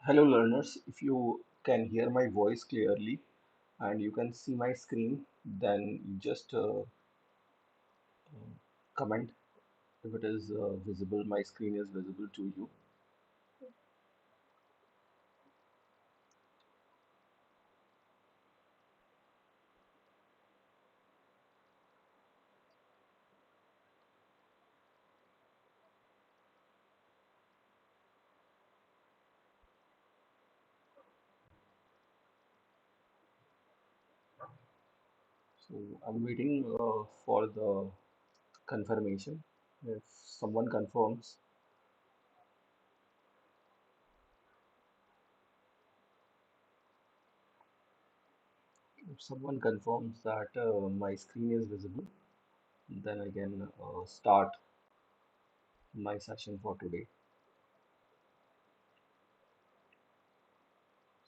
Hello learners, if you can hear my voice clearly and you can see my screen, then you just comment if it is visible, my screen is visible to you. So I'm waiting for the confirmation. If someone confirms, if someone confirms that my screen is visible, then I can start my session for today.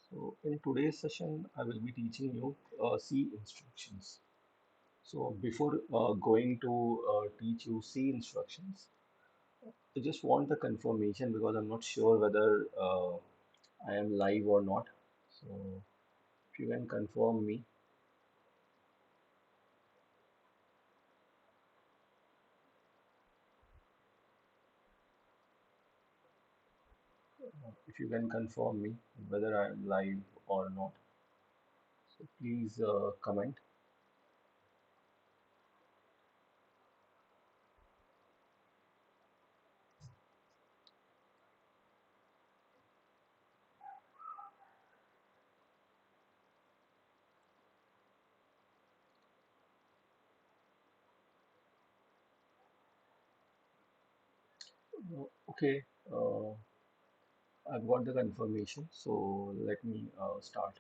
So in today's session, I will be teaching you C instructions. So before going to teach you C instructions, I just want the confirmation because I'm not sure whether I am live or not. So if you can confirm me, if you can confirm me whether I am live or not. So please comment. Okay, uh, I've got the confirmation. So let me start.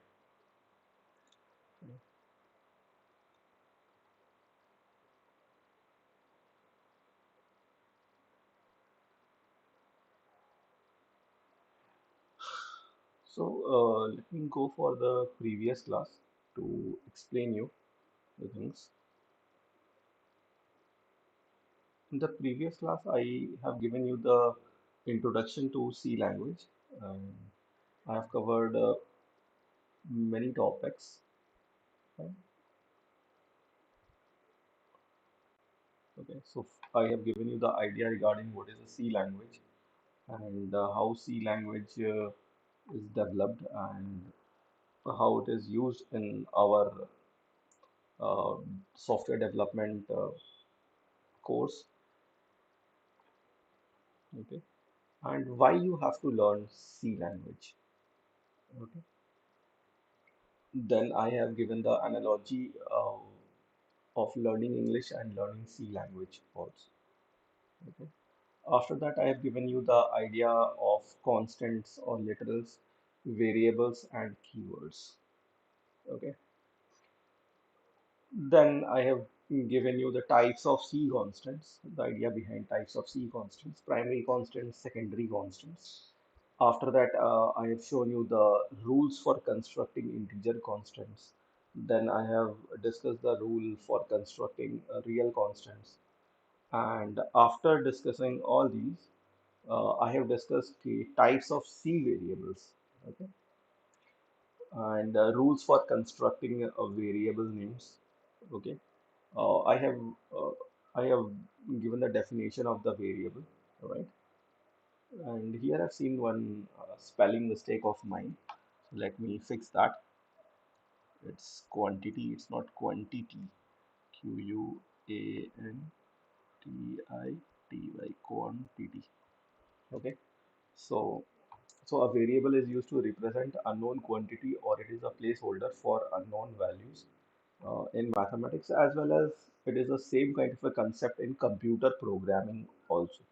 So let me go for the previous class to explain you the things. In the previous class, I have given you the introduction to C language. And I have covered many topics. Right? Okay, so I have given you the idea regarding what is a C language and how C language is developed and how it is used in our uh, software development course. Okay, and why you have to learn C language. Okay, then I have given the analogy of learning English and learning C language also. Okay. After that, I have given you the idea of constants or literals, variables, and keywords. Okay. Then I have given you the types of C constants, the idea behind types of C constants, primary constants, secondary constants. After that, I have shown you the rules for constructing integer constants. Then I have discussed the rule for constructing real constants. And after discussing all these, I have discussed the types of C variables, okay, and rules for constructing variable names, okay. Uh, I have uh, I have given the definition of the variable, all right, and here I've seen one spelling mistake of mine. So let me fix that. It's quantity. It's not quantity. Quantity, quantity. Okay. So, so a variable is used to represent unknown quantity or it is a placeholder for unknown values in mathematics as well as it is the same kind of a concept in computer programming also.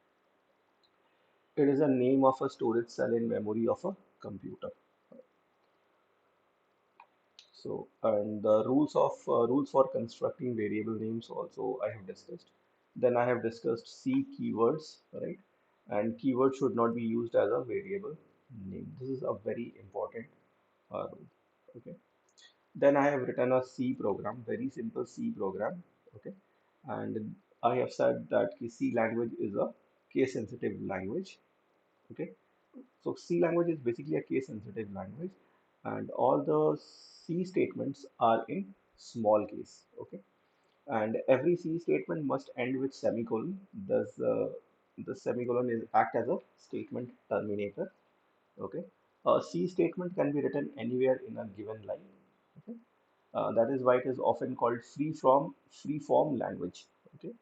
It is a name of a storage cell in memory of a computer. So, and the rules for constructing variable names also I have discussed. Then I have discussed C keywords, right? And keyword should not be used as a variable name. This is a very important rule. Okay. Then I have written a C program, very simple C program. Okay. And I have said that C language is a case sensitive language. Okay. So C language is basically a case sensitive language, and all the C statements are in small case. Okay, and every C statement must end with semicolon. Thus, the semicolon is act as a statement terminator. Okay, a C statement can be written anywhere in a given line. Okay, that is why it is often called free form language. Okay,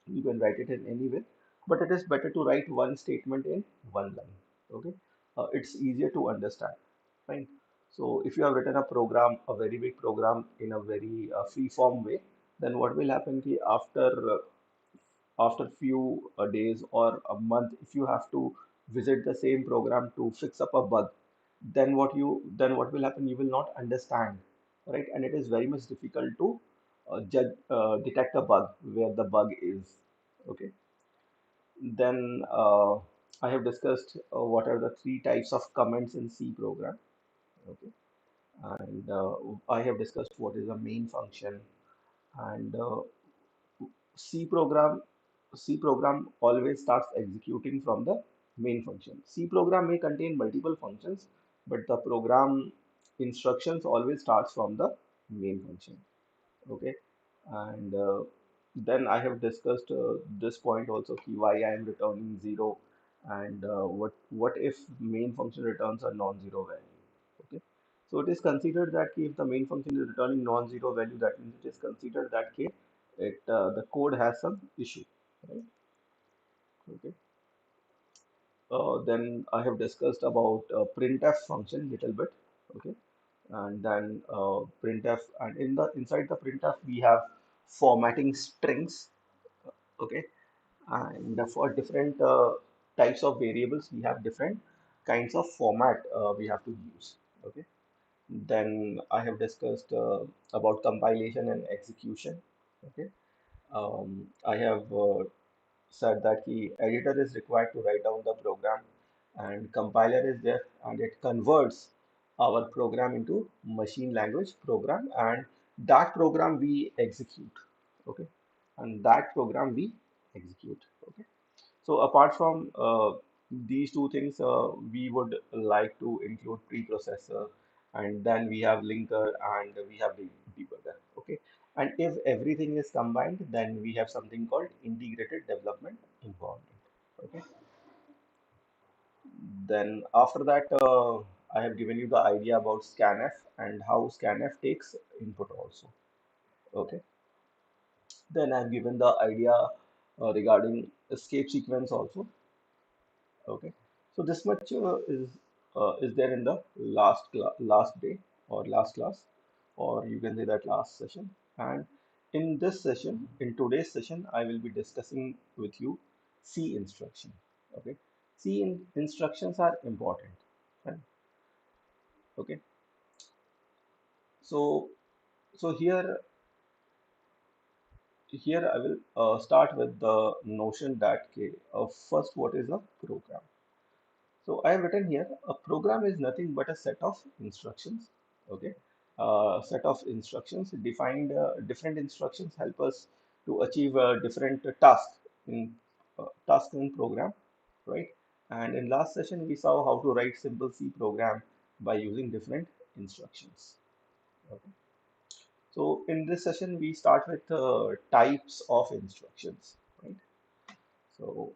you can write it in any way, but it is better to write one statement in one line. Okay, it's easier to understand. Fine. So if you have written a program, a very big program in a very free form way, then what will happen ki after few days or a month, if you have to visit the same program to fix up a bug, then what will happen? You will not understand, right? And it is very much difficult to detect a bug where the bug is. Okay. Then I have discussed what are the three types of comments in C program. Okay. And I have discussed what is a main function, and C program C program always starts executing from the main function. C program may contain multiple functions, but the program instructions always starts from the main function. Okay, and then I have discussed this point also, ki why I am returning 0, and what if main function returns a non-zero value. Okay, so it is considered that if the main function is returning non-zero value, that means it is considered that the code has some issue, right? Okay, then I have discussed about printf function little bit. Okay, and then printf, and inside the printf we have formatting strings. Okay, and for different types of variables we have different kinds of format we have to use. Okay, then I have discussed about compilation and execution. Okay, I have said that the editor is required to write down the program, and compiler is there, and it converts our program into machine language program, and that program we execute. Okay, and that program we execute. Okay, so apart from these two things, we would like to include preprocessor, and then we have linker, and we have the debugger. Okay, and if everything is combined, then we have something called integrated development environment. Okay, then after that, I have given you the idea about scanf and how scanf takes input also. Okay, then I've given the idea regarding escape sequence also. Okay, so this much is there in the last day or last class, or you can say that last session. And in this session, in today's session, I will be discussing with you C instruction. Okay, instructions are important. Right? Okay, so here I will start with the notion that okay, first, what is a program? So I have written here a program is nothing but a set of instructions. Okay, set of instructions defined. Different instructions help us to achieve different tasks in program, right? And in last session we saw how to write simple C program by using different instructions. Okay. So in this session we start with types of instructions, right? So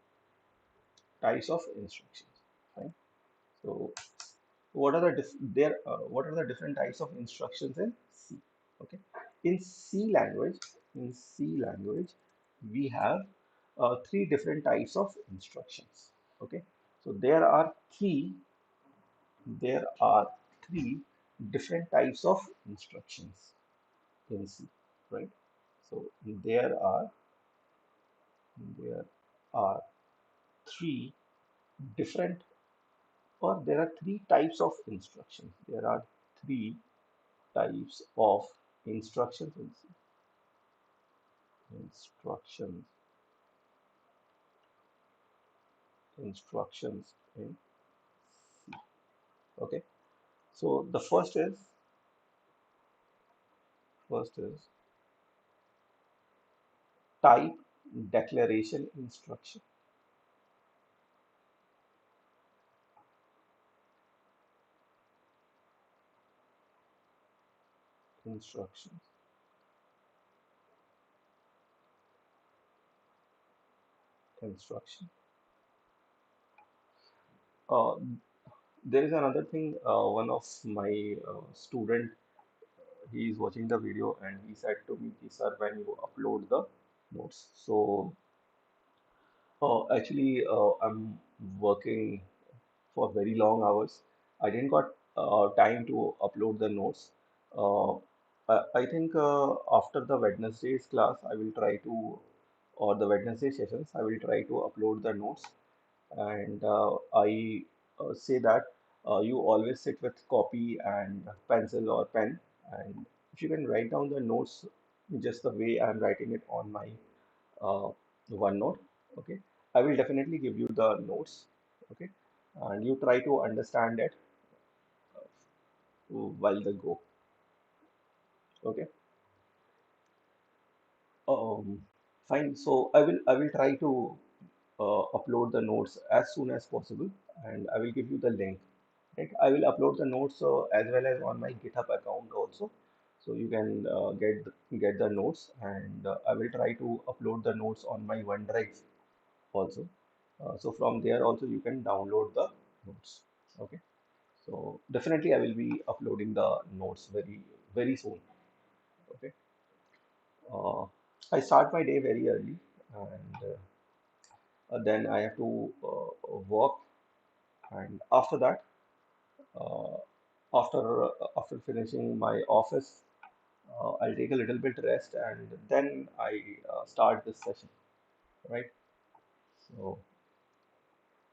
types of instructions, right? So what are the different types of instructions in C? Okay, in C language, we have three different types of instructions. Okay, so there are three different types of instructions in C, right? So there are three different, or there are three types of instructions. There are three types of instructions in C. Instructions, instructions in C. Okay. So the first is type declaration instruction. instructions. Instruction. Uh, there is another thing. One of my student, he is watching the video and he said to me, "Sir, when you upload the notes." So actually, I'm working for very long hours. I didn't got time to upload the notes. Uh, I think after the Wednesday's class, I will try to, or the Wednesday sessions, I will try to upload the notes. And I say that you always sit with copy and pencil or pen, and if you can write down the notes just the way I'm writing it on my uh, OneNote, okay, I will definitely give you the notes, okay, and you try to understand it while they go, okay. Um, Fine. So I will try to upload the notes as soon as possible, and I will give you the link. Right? I will upload the notes as well as on my GitHub account also, so you can get the notes, and I will try to upload the notes on my OneDrive also. So from there also you can download the notes. Okay. So definitely I will be uploading the notes very soon. Okay. Uh, I start my day very early, and then I have to work, and after that, uh, after finishing my office, I'll take a little bit rest, and then I start this session, right? So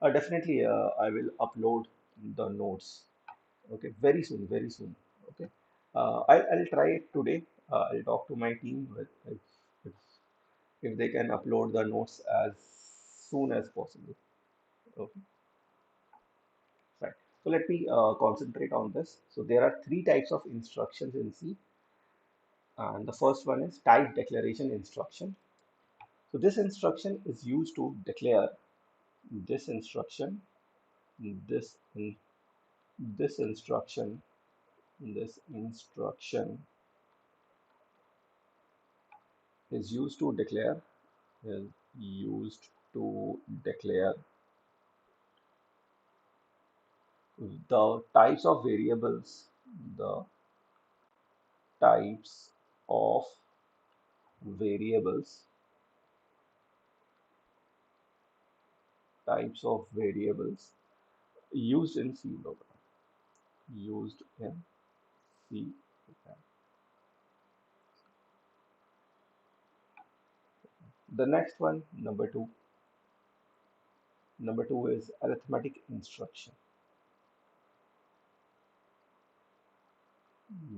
definitely I will upload the notes. Okay, very soon, very soon. Okay, I'll try it today. I'll talk to my team with if if they can upload the notes as soon as possible. Okay, right. So let me concentrate on this. So there are three types of instructions in C, and the first one is type declaration instruction. So this instruction is used to declare this instruction, this in, this instruction, this instruction is used to declare is used to declare the types of variables, the types of variables, types of variables used in C program, used in C program. The next one, number two is arithmetic instruction.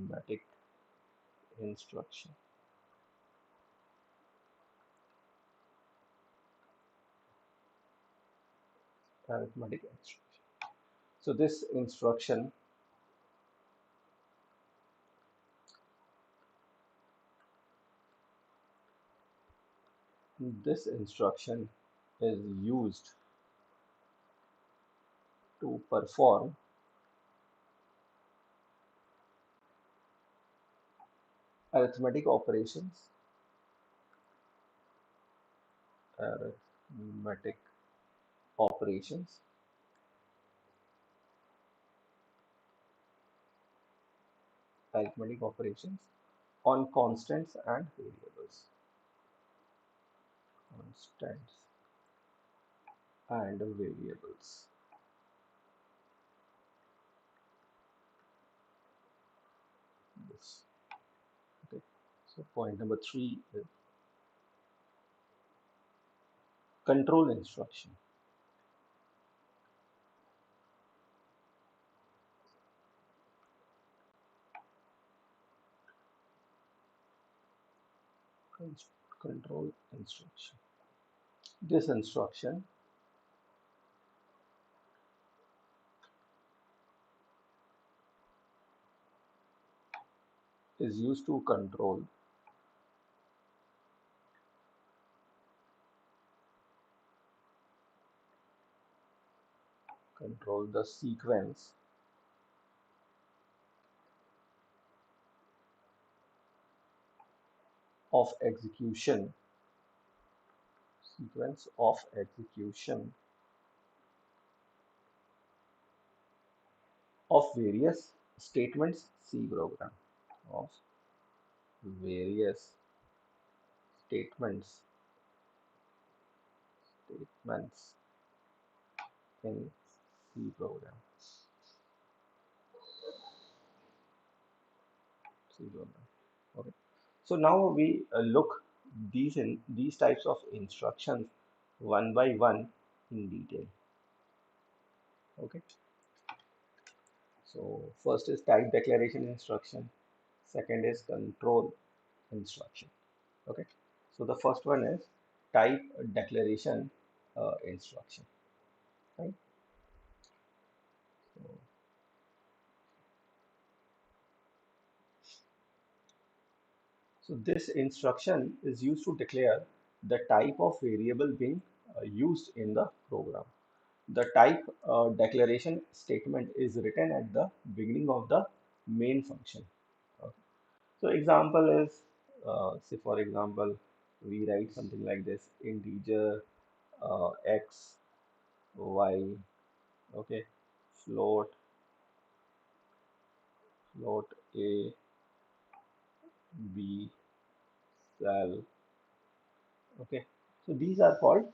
Arithmetic instruction. Arithmetic instruction. So this instruction is used to perform arithmetic operations, arithmetic operations, arithmetic operations on constants and variables, constants and variables. This, okay. So point number three is control instruction. Control instruction. This instruction is used to control the sequence of execution, sequence of execution of various statements C program, of various statements in C program. C program. Okay. So now we look these types of instructions one by one in detail. Okay. So first is type declaration instruction. Second is control instruction. Okay. So the first one is type declaration instruction. Right. So, so this instruction is used to declare the type of variable being used in the program. The type declaration statement is written at the beginning of the main function. Okay. So example is, say for example, we write something like this: integer x, y, okay, float, a, b, cell, okay. So these are called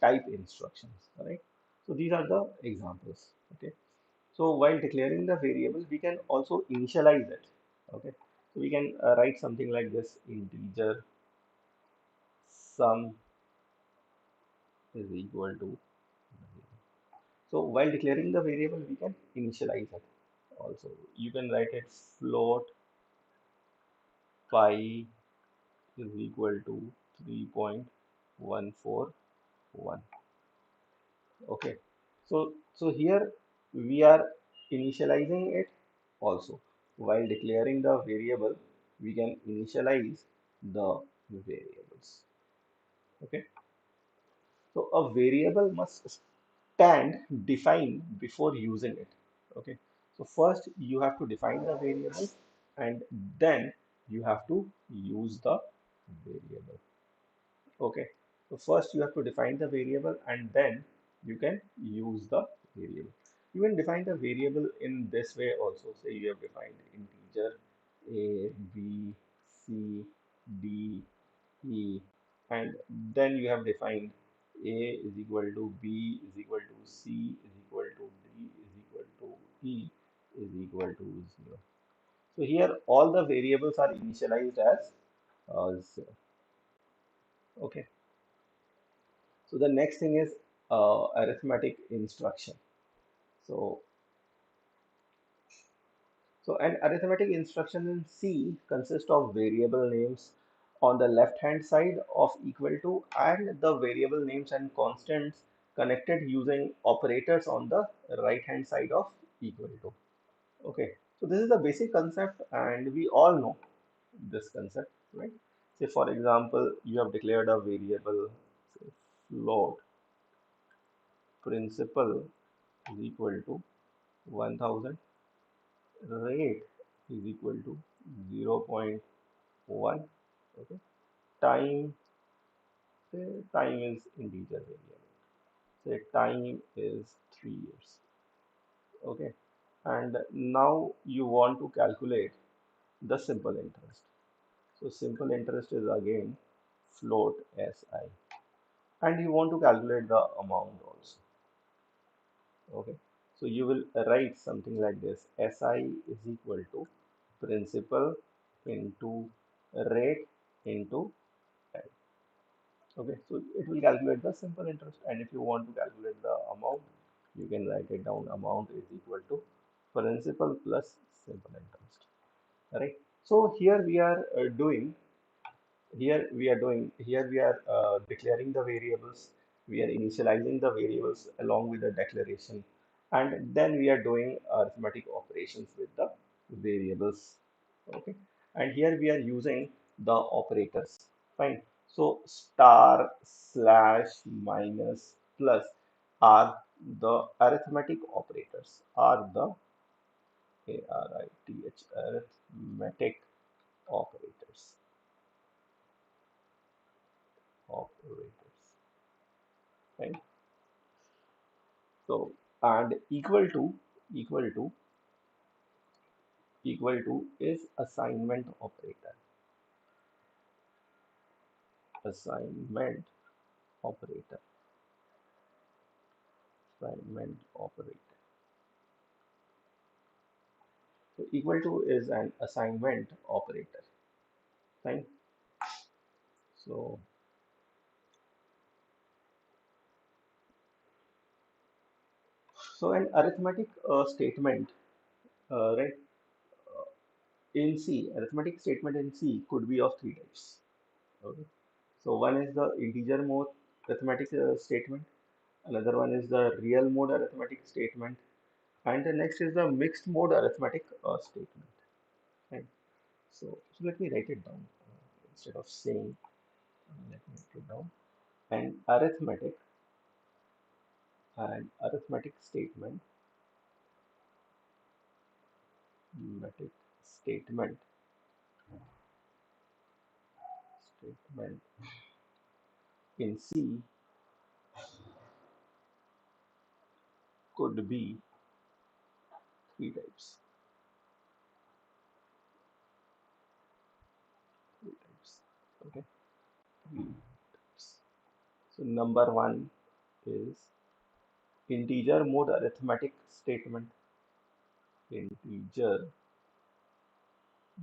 type instructions, right? So these are the examples, okay. So while declaring the variable, we can also initialize it. Okay. So we can write something like this: integer sum is equal to. So while declaring the variable, we can initialize it. Also, you can write it float pi is equal to 3.141. Okay. So here we are initializing it also. While declaring the variable, we can initialize the variables. Okay. So a variable must stand defined before using it. Okay. So first you have to define the variable and then you have to use the variable. Okay. So first you have to define the variable and then you can use the variable. You can define the variable in this way also. Say you have defined integer a, b, c, d, e, and then you have defined a is equal to b is equal to c is equal to d is equal to e is equal to 0. So here all the variables are initialized as 0. Okay. So the next thing is arithmetic instruction. So, so an arithmetic instruction in C consists of variable names on the left hand side of equal to and the variable names and constants connected using operators on the right hand side of equal to. Okay, so this is the basic concept and we all know this concept, right? Say for example, you have declared a variable, say float principal is equal to 1000, rate is equal to 0.1, okay. Time, say time is integer variable, say time is 3 years, okay. And now you want to calculate the simple interest. So simple interest is again float Si, and you want to calculate the amount also. Okay, so you will write something like this: Si is equal to principal into rate into time. Okay, so it will calculate the simple interest, and if you want to calculate the amount, you can write it down: amount is equal to principal plus simple interest. Right. So here we are declaring the variables, we are initializing the variables along with the declaration, and then we are doing arithmetic operations with the variables. Okay, and here we are using the operators. Fine. So star, slash, minus, plus are the arithmetic operators, are the arithmetic operators. operators, right? So, and equal to is assignment operator. Assignment operator. Assignment operator. So equal to is an assignment operator, right? So, so an arithmetic statement, right? In C, arithmetic statement in C could be of three types. Okay. So one is the integer mode arithmetic statement. Another one is the real mode arithmetic statement, and the next is the mixed mode arithmetic statement. Right. So let me write it down instead of saying. Let me write it down. An arithmetic statement, statement, statement in C could be three types. Three types. Okay. Three types. So number one is integer mode arithmetic statement. Integer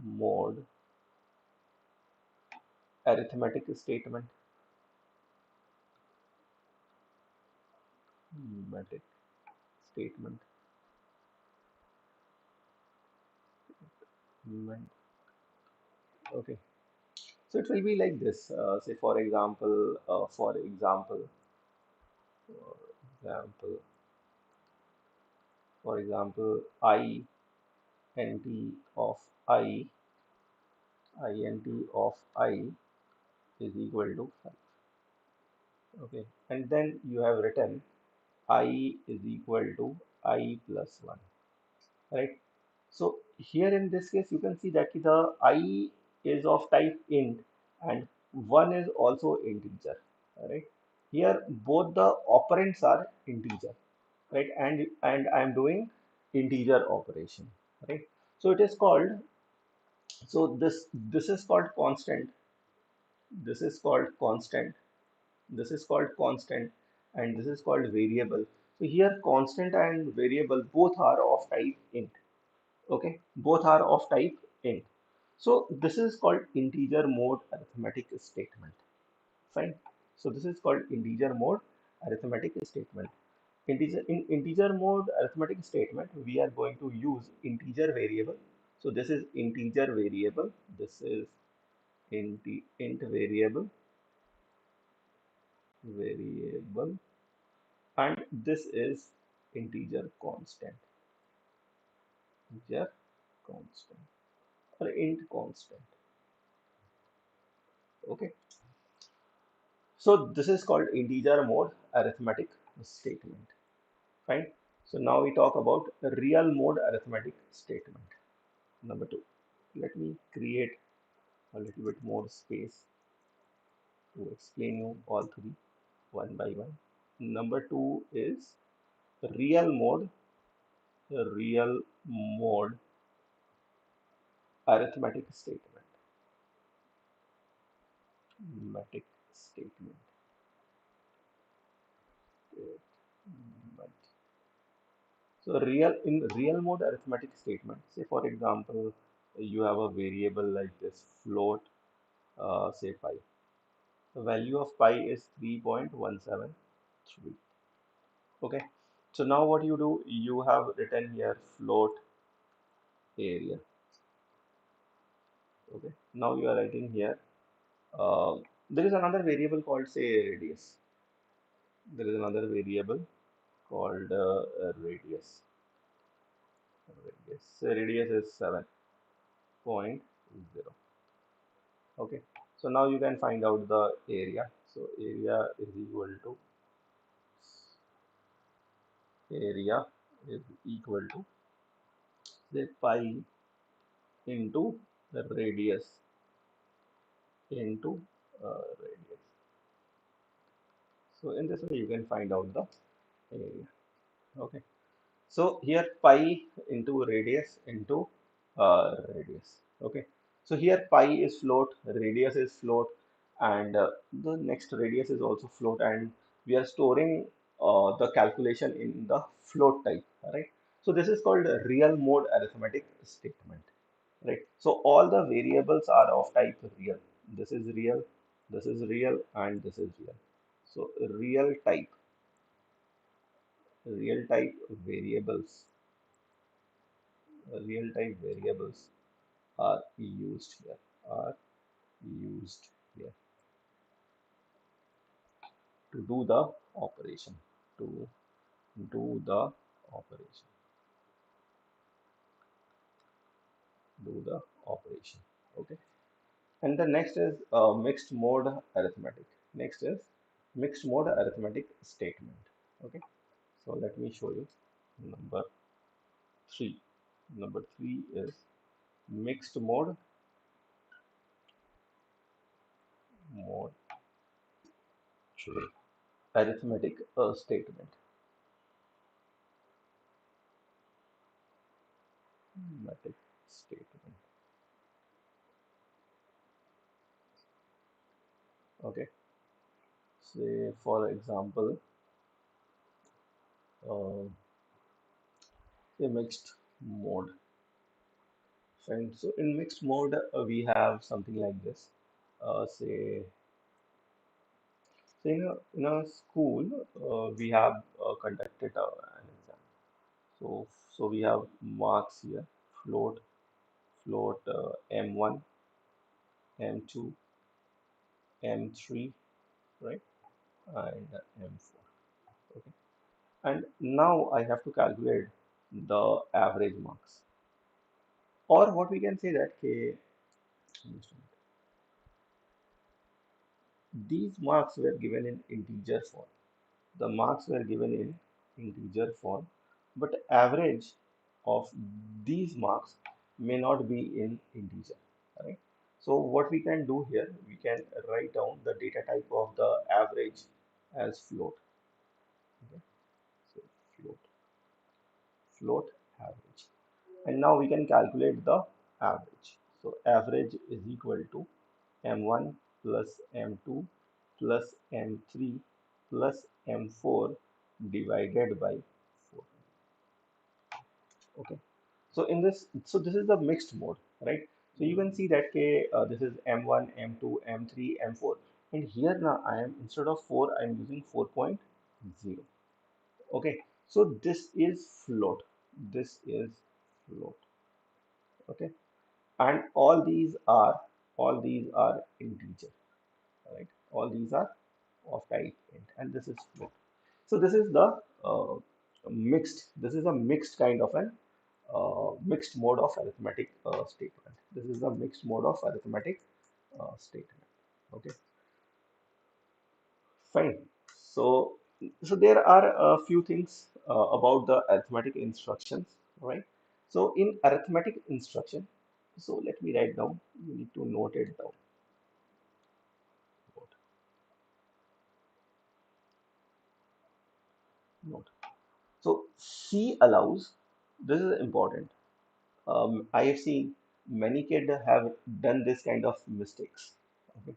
mode arithmetic statement. Arithmetic statement. Okay. So it will be like this. Say example, for example, int of I, int of I is equal to 5. Okay, and then you have written I is equal to I plus 1, right? So here in this case, you can see that the I is of type int and 1 is also integer, right? Here both the operands are integer, right? And I am doing integer operation, right? So it is called, so this is called constant, this is called constant, this is called constant, and this is called variable. So here constant and variable both are of type int. Okay, both are of type int. So this is called integer mode arithmetic statement. Fine. So this is called integer mode arithmetic statement. In integer mode arithmetic statement, we are going to use integer variable. So this is integer variable. This is int variable, and this is integer constant, integer constant or int constant. Okay. So this is called integer mode arithmetic statement. Fine. So now we talk about real mode arithmetic statement. Number two. Let me create a little bit more space to explain you all three one by one. Number two is real mode, real mode arithmetic statement. Arithmetic statement. So in real mode arithmetic statement, say for example, you have a variable like this float, say pi. The value of pi is 3.173. Okay. So now what you do, you have written here float area. Okay. Now you are writing here. There is another variable called say radius. There is another variable called radius. Radius. Say radius is 7.0. Okay, so now you can find out the area. So area is equal to say pi into the radius into radius. So in this way you can find out the area. Okay. So here pi into radius into radius. Okay. So here pi is float, radius is float, and the next radius is also float, and we are storing the calculation in the float type, right? So this is called a real mode arithmetic statement, right? So all the variables are of type real. This is real, this is real, and this is real. So real type variables real type variables are used here are used here to do the operation to do the operation do the operation. Okay, and the next is mixed mode arithmetic. Next is mixed mode arithmetic statement. Okay, so let me show you number 3. Number 3 is mixed mode arithmetic statement. Arithmetic statement. Okay, say for example, uh, say mixed mode. Fine. So in mixed mode, we have something like this. Say, in a school, we have conducted an exam. So, so we have marks here, float, M1, M2, M3, right, and M4. Okay. And now I have to calculate the average marks. Or what we can say that, okay, these marks were given in integer form. The marks were given in integer form, but average of these marks may not be in integer, right? So what we can do here, we can write down the data type of the average as float. Okay? So float average. And now we can calculate the average. So average is equal to M1 plus M2 plus M3 plus M4 divided by 4. Okay. So in this, so this is the mixed mode, right? So you can see that this is M1, M2, M3, M4. And here now I am, instead of 4, I am using 4.0. Okay. So this is float. This is float. Okay. And all these are integer, right? All these are of type int, and this is float. So this is the a mixed kind of an mixed mode of arithmetic statement. This is the mixed mode of arithmetic statement. Okay, fine. So there are a few things about the arithmetic instructions, right? So in arithmetic instruction, so let me write down. You need to note it down. Note. Note. So C allows, this is important. I have seen many kids have done this kind of mistakes. Okay.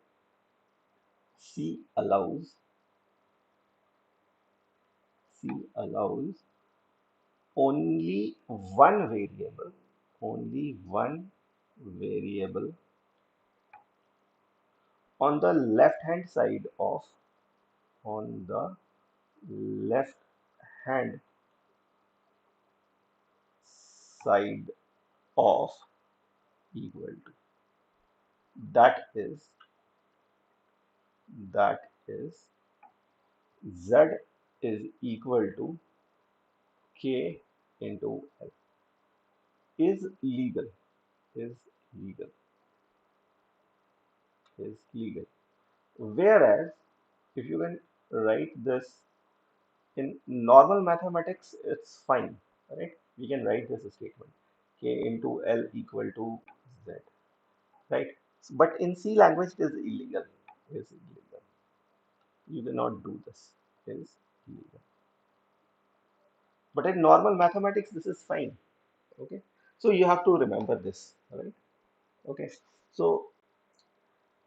C allows, C allows only one variable, only one variable on the left hand side of, on the left hand side of equal to. That is, that is Z is equal to K into L. Is legal, is legal, is legal. Whereas if you can write this in normal mathematics, it's fine, right? We can write this statement K into L equal to Z, right? But in C language, it is illegal. It is illegal. You cannot do this. is legal. But in normal mathematics, this is fine. Okay. So you have to remember this, right? Okay. So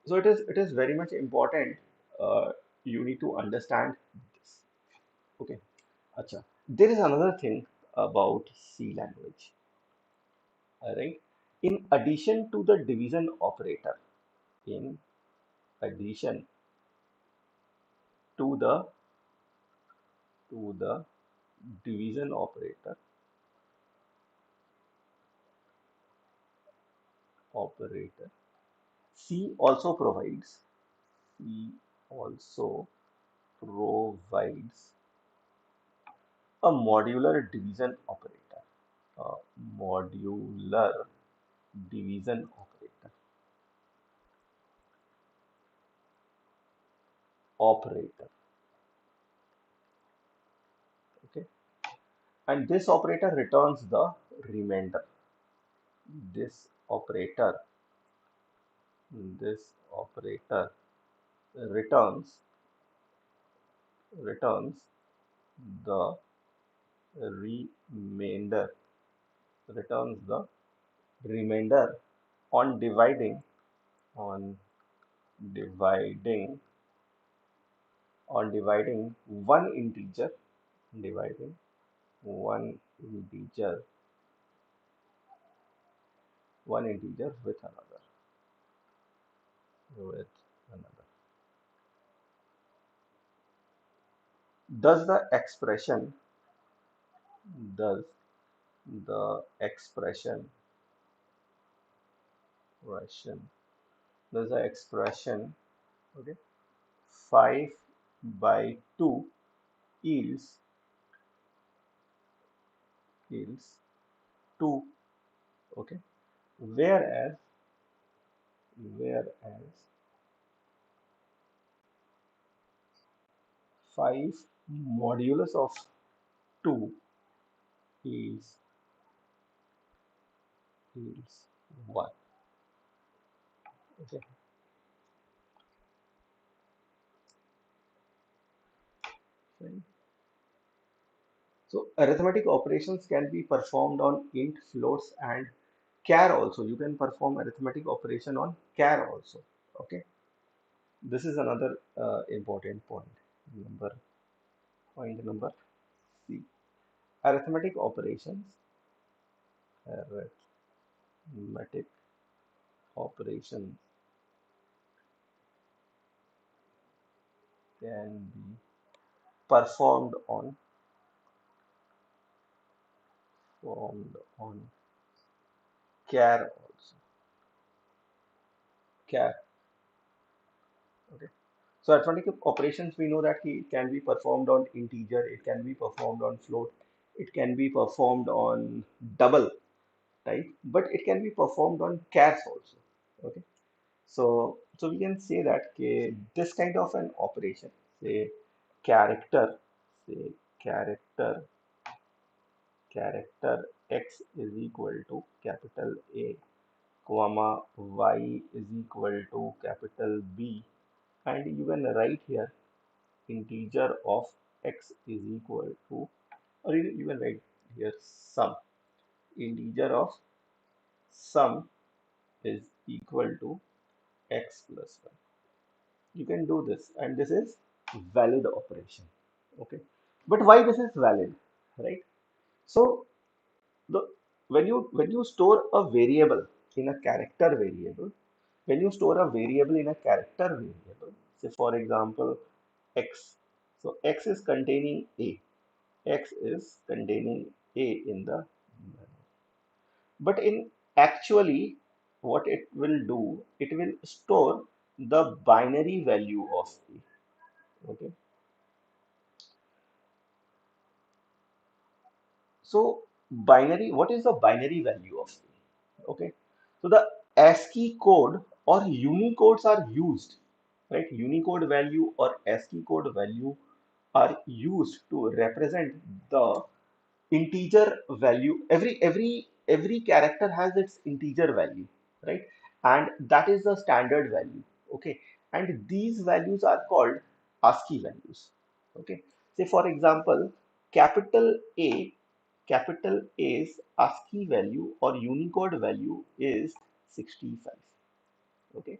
it is very much important. Uh, you need to understand this. Okay. Acha. There is another thing about C language. All right. In addition to the division operator, in addition to the division operator, C also provides C also provides a modular division operator. A modular division operator. Okay. And this operator returns the remainder. This operator, this operator returns the remainder, returns the remainder on on dividing, dividing dividing one integer, with with another. Does the expression, does the expression, does the expression, okay, 5 by 2 yields, yields 2, okay, whereas, whereas 5 modulus of 2 is yields 1. Okay, fine. So arithmetic operations can be performed on int, floats, and char also. You can perform arithmetic operation on char also. Okay, this is another important point. Number Point number C. Arithmetic operations, arithmetic operations can be performed on, performed on char also. Char. Okay. So arithmetic operations, we know that it can be performed on integer, it can be performed on float, it can be performed on double type, but it can be performed on chars also. Okay. So we can say that this kind of an operation, say character, say character, character x is equal to capital A, comma y is equal to capital B, and you can write here integer of x is equal to, or you can write here sum, integer of sum is equal to x plus 1. You can do this, and this is valid operation. Okay, but why this is valid, right? So the when you store a variable in a character variable, when you store a variable in a character variable, say for example x, so x is containing a, x is containing a in the, but in actually what it will do, it will store the binary value of a. Okay, so binary, what is the binary value of a? Okay, so the ASCII code or Unicodes are used, right? Unicode value or ASCII code value are used to represent the integer value. Every character has its integer value, right? And that is the standard value. Okay, and these values are called ASCII values. Okay, Say for example, capital A, capital A's ASCII value or Unicode value is 65. Okay.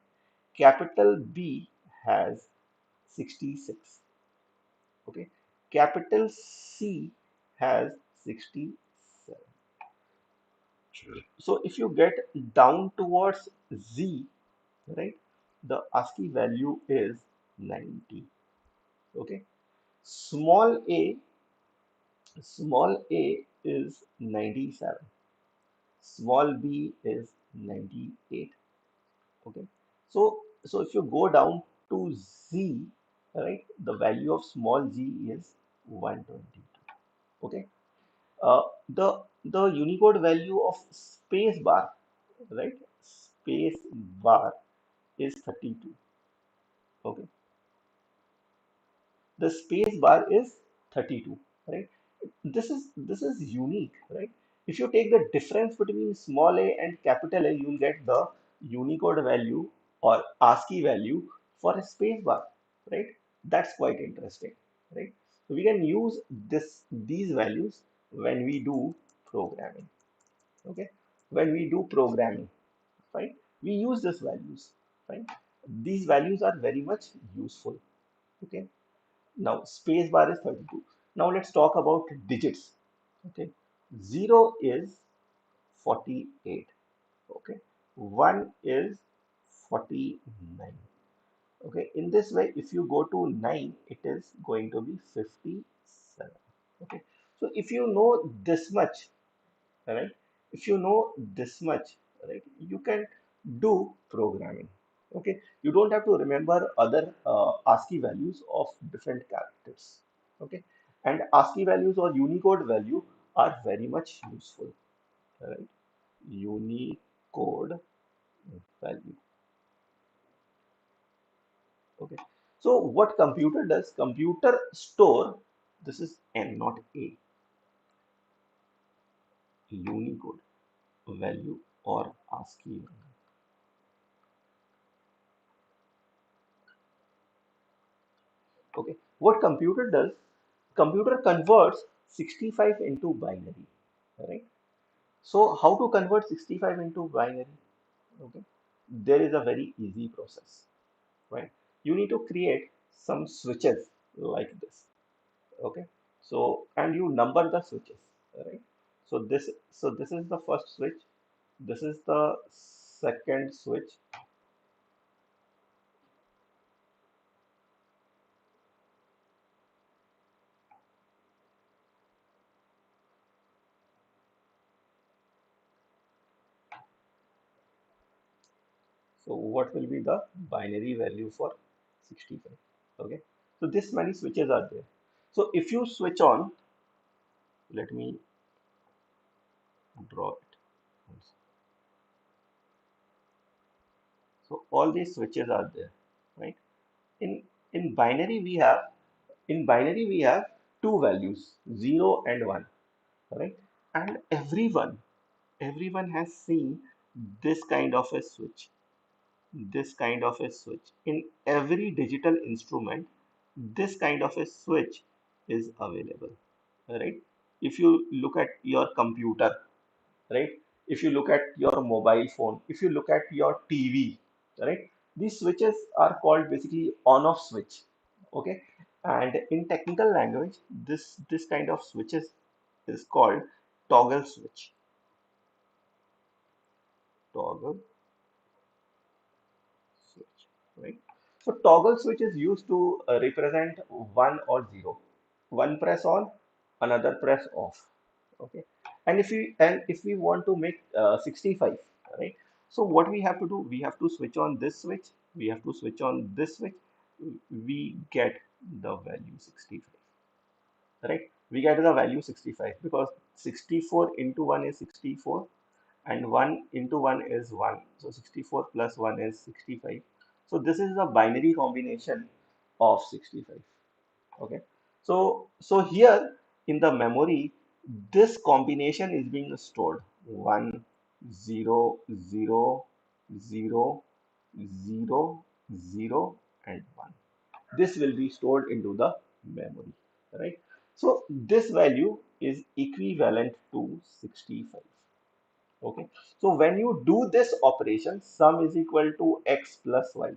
Capital B has 66. Okay. Capital C has 67. So if you get down towards Z, right, the ASCII value is 90. Okay. Small a, small a is 97. Small b is 98. Okay. So if you go down to Z, right, the value of small g is 122. Okay. Uh, the Unicode value of space bar, right, space bar is 32. Okay. The space bar is 32, right? This is unique, right? If you take the difference between small a and capital A, you'll get the Unicode value or ASCII value for a space bar, right? That's quite interesting, right? So we can use these values when we do programming. Okay, when we do programming, right? We use these values, right? These values are very much useful. Okay. Now space bar is 32. Now let's talk about digits. Okay. 0 is 48. Okay. 1 is 49. Okay. In this way, if you go to 9, it is going to be 57. Okay. So if you know this much, right? If you know this much, right, you can do programming. Okay, you don't have to remember other ASCII values of different characters. Okay, and ASCII values or Unicode value are very much useful. Right, Unicode value. Okay, so what computer does? Computer store. This is N, not A. Unicode value or ASCII value. Okay, what computer does? Computer converts 65 into binary, right? So how to convert 65 into binary? Okay, there is a very easy process, right? You need to create some switches like this. Okay, so and you number the switches, right? So this is the first switch. This is the second switch. So what will be the binary value for 65? Okay, so this many switches are there. So if you switch on, let me draw it. So all these switches are there, right? In in binary we have in binary we have two values, 0 and 1, right? And everyone has seen this kind of a switch, this kind of a switch. In every digital instrument, this kind of a switch is available, right? If you look at your computer, right? If you look at your mobile phone, if you look at your TV, right? These switches are called basically on-off switch. Okay, and in technical language, this kind of switches is called toggle switch. Toggle switch, right? So toggle switch is used to represent one or zero. One press on, another press off. Okay, and if we want to make 65, right? So what we have to do, we have to switch on this switch, we have to switch on this switch, we get the value 65, right? We get the value 65 because 64 into 1 is 64 and 1 into 1 is 1. So 64 plus 1 is 65. So this is the binary combination of 65. Okay. So here in the memory, this combination is being stored 1, 0, 0, 0, 0, 0, and 1. This will be stored into the memory. right? So this value is equivalent to 65. Okay, so when you do this operation, sum is equal to x plus y,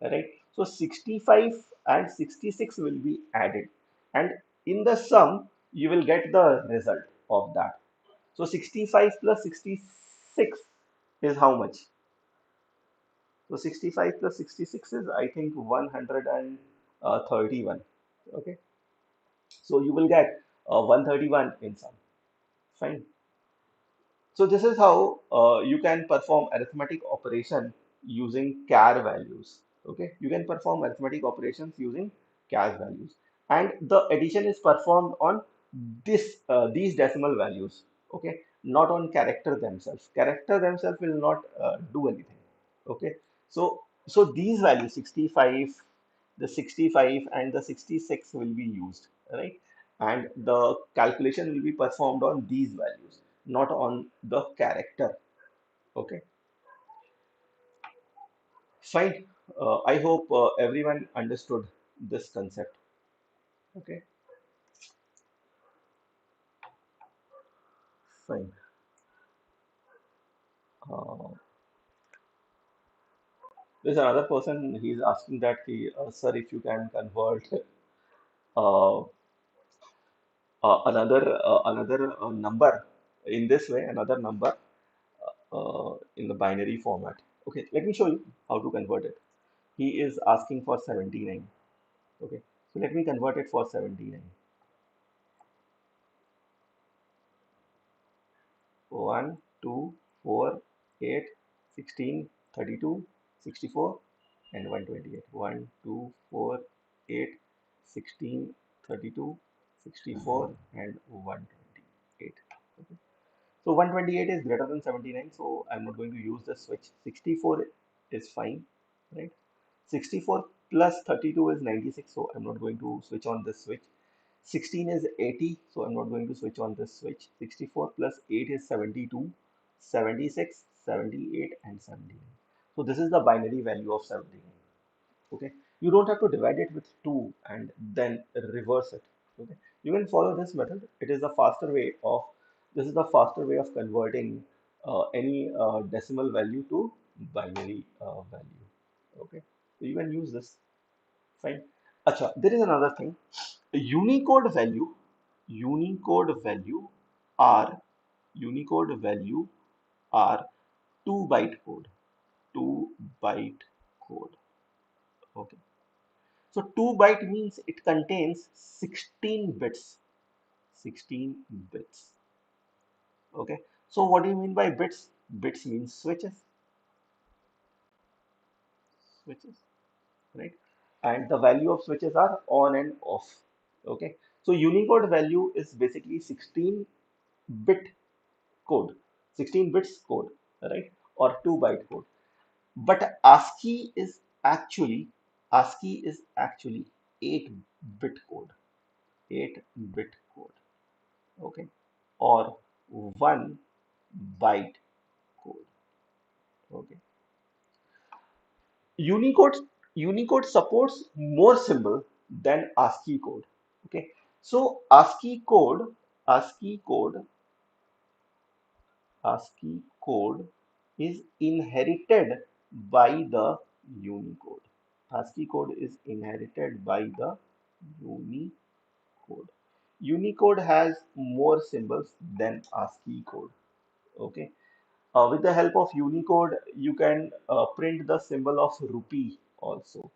right? So 65 and 66 will be added, and in the sum you will get the result of that. So 65 plus 66 is how much? So 65 plus 66 is, I think, 131. Okay, so you will get 131 in sum. Fine. So this is how you can perform arithmetic operation using char values. Okay, you can perform arithmetic operations using char values, and the addition is performed on these decimal values. Okay, not on character themselves. Character themselves will not do anything. Okay, so these values 65, the 65 and the 66 will be used, right? And the calculation will be performed on these values, not on the character. Okay, fine. I hope everyone understood this concept. Okay, fine. Uh, there's another person, he's asking that, sir, if you can convert uh, another number in this way, another number in the binary format. Okay, let me show you how to convert it. He is asking for 79. Okay, so let me convert it for 79. 1, 2, 4, 8, 16, 32, 64, and 128. 1, 2, 4, 8, 16, 32, 64, and 128. Okay. So 128 is greater than 79, so I'm not going to use the switch. 64 is fine, right? 64 plus 32 is 96, so I'm not going to switch on this switch. 16 is 80, so I'm not going to switch on this switch. 64 plus 8 is 72, 76, 78, and 79. So this is the binary value of 79. Okay, you don't have to divide it with 2 and then reverse it. Okay, you can follow this method. It is the faster way of This is the faster way of converting any decimal value to binary value. Okay, so you can use this. Fine. Acha, there is another thing. Unicode value, Unicode value are Unicode value are 2-byte code. 2-byte code. Okay. So 2-byte means it contains 16 bits. 16 bits. Okay. So what do you mean by bits? Bits means switches. Switches, right? And the value of switches are on and off. Okay. So Unicode value is basically 16-bit code, 16 bits code, right? Or 2-byte code. But ASCII is actually 8-bit code, 8-bit code. Okay, or 1-byte code. Okay, Unicode Unicode supports more symbol than ASCII code. Okay, so ASCII code, ASCII code is inherited by the Unicode. ASCII code is inherited by the Unicode. Unicode has more symbols than ASCII code. Okay. With the help of Unicode, you can print the symbol of rupee also.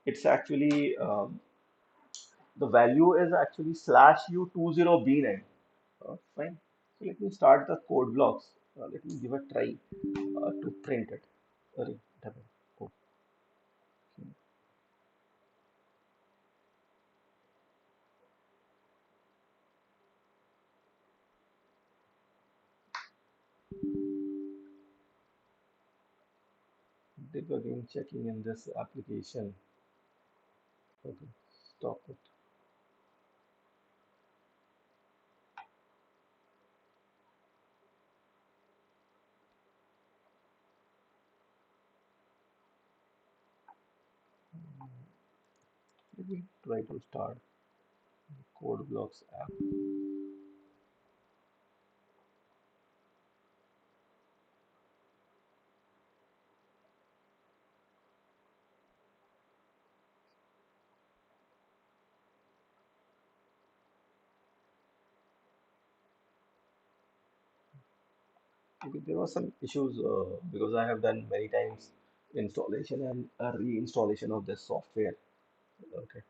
It's actually the value is actually /U20B9. Fine. So let me start the code blocks. Let me give a try to print it. Sorry, double. Okay. Debugging, checking in this application. Okay, stop it. Let me try to start. code blocks app. Okay, there were some issues because I have done many times installation and reinstallation of this software. Okay,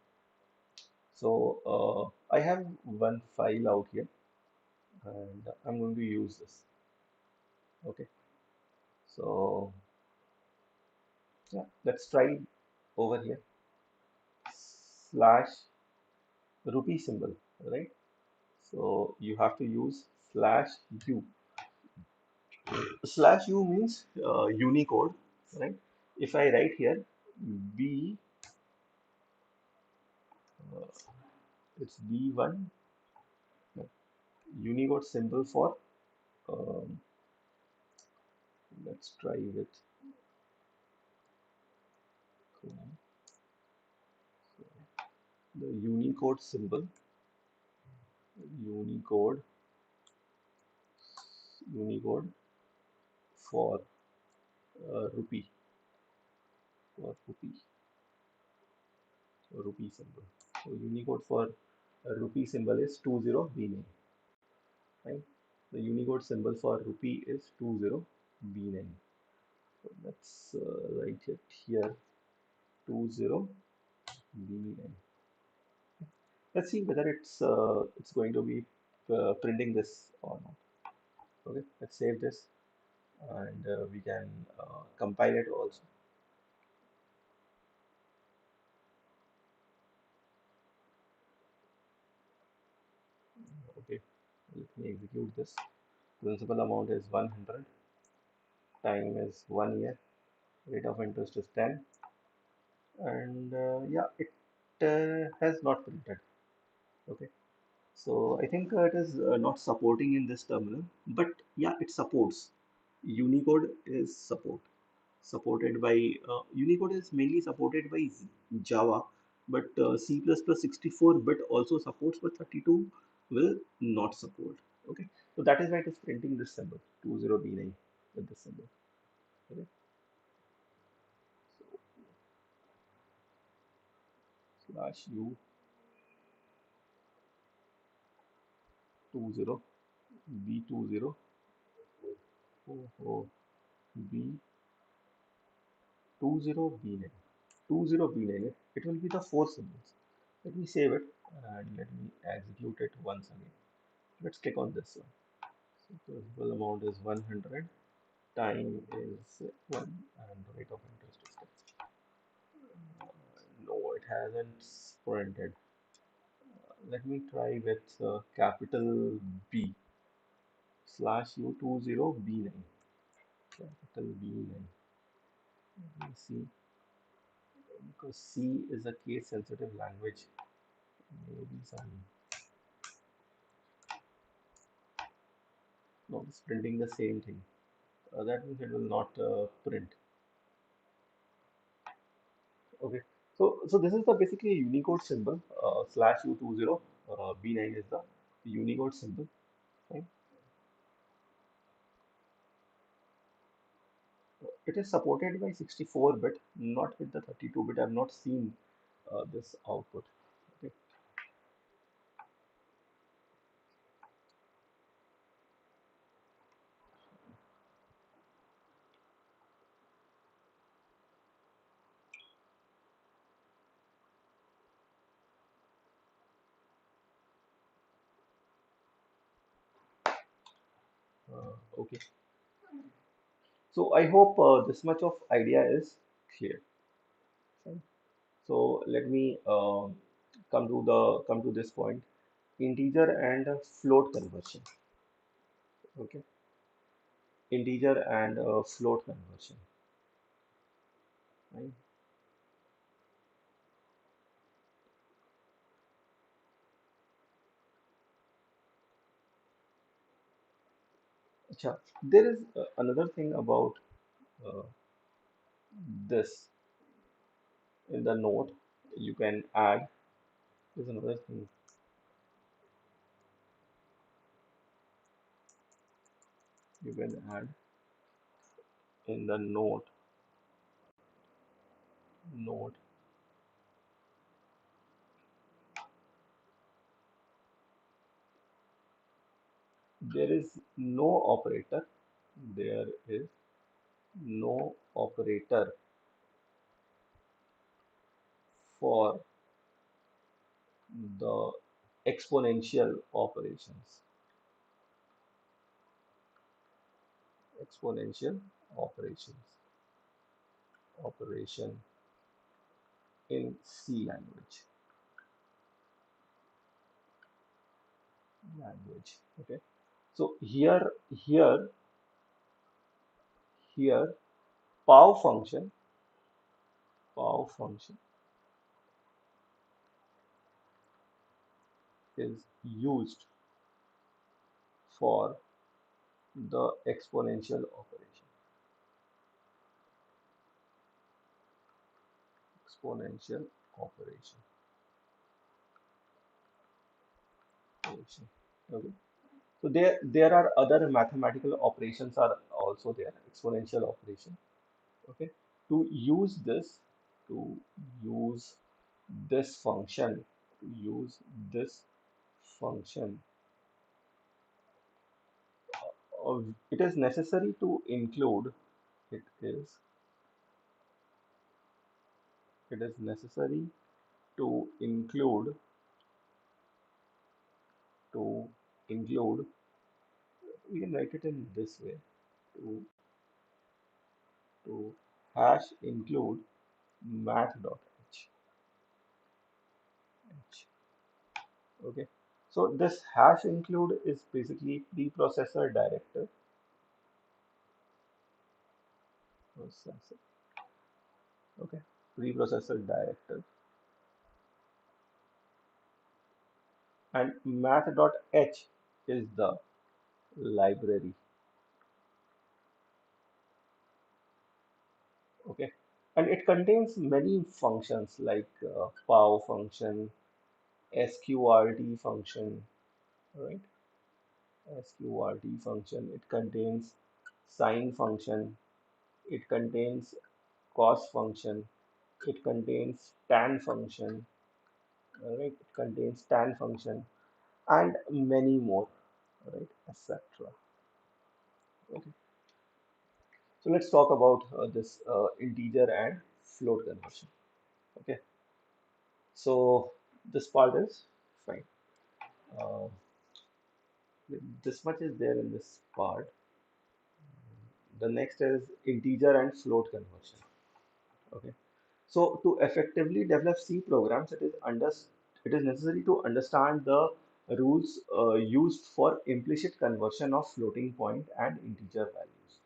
so I have one file out here and I'm going to use this. Okay, so yeah, let's try over here slash rupee symbol, right? So you have to use slash u. Slash u means Unicode, right? If I write here B, uh, it's B1, Unicode symbol for, um, let's try with the Unicode symbol, Unicode, Unicode for rupee, for rupee symbol. So Unicode for rupee symbol is 20B9, right? The Unicode symbol for rupee is 20B9. So let's write it here 20B9. Let's see whether it's going to be printing this or not. Okay, let's save this and we can compile it also. Okay, let me execute this. Principal amount is 100, time is 1 year, rate of interest is 10, and yeah, it has not printed. Okay, so I think it is not supporting in this terminal, but yeah, it supports. Unicode is supported by Unicode is mainly supported by Java, but C++ 64-bit also supports, but 32 will not support. Okay, so that is why it is printing this symbol 20B9 with this symbol. Okay, so slash u 20 b20 b 20b9 20b9. It will be the four symbols. Let me save it and let me execute it once again. Let's click on this one. So principal amount is 100, time is 1, and rate of interest is 10. No, it hasn't printed. Let me try with capital B slash U20B9. Capital B9. Let me see, because C is a case sensitive language. Maybe some. No, it's printing the same thing. That means it will not print. Okay. So this is the basically Unicode symbol. Slash U20 B9 is the Unicode symbol. Right? It is supported by 64-bit, not with the 32-bit. I've not seen this output. Okay. Okay. So I hope this much of idea is clear. Right? So let me come to this point. Integer and float conversion. Okay. Integer and float conversion. Right? Acha. There is another thing about uh, this in the note you can add. There's another thing. You can add in the note. There is no operator. There is no operator for the exponential operations. Exponential operations. Operation in C language. Okay. So here, pow function is used for the exponential operation. Exponential operation. Okay. So there are other mathematical operations are also there, exponential operation. Okay. To use this, to use this function, to use this function, it is necessary to include. It is it is necessary to include to include. We can write it in this way. To to hash include math.h. Okay. So this hash include is basically preprocessor directive. Processor. Okay. Preprocessor directive. And math.h is the library. Okay. And it contains many functions like pow function, sqrt function, right? Sqrt function. It contains sine function. It contains cos function. It contains tan function. Right? It contains tan function and many more, right? Etc. Okay. So let's talk about this integer and float conversion. Okay. So this part is fine. Uh, this much is there in this part. The next is integer and float conversion. Okay. So to effectively develop C programs, it is necessary to understand the rules used for implicit conversion of floating point and integer values.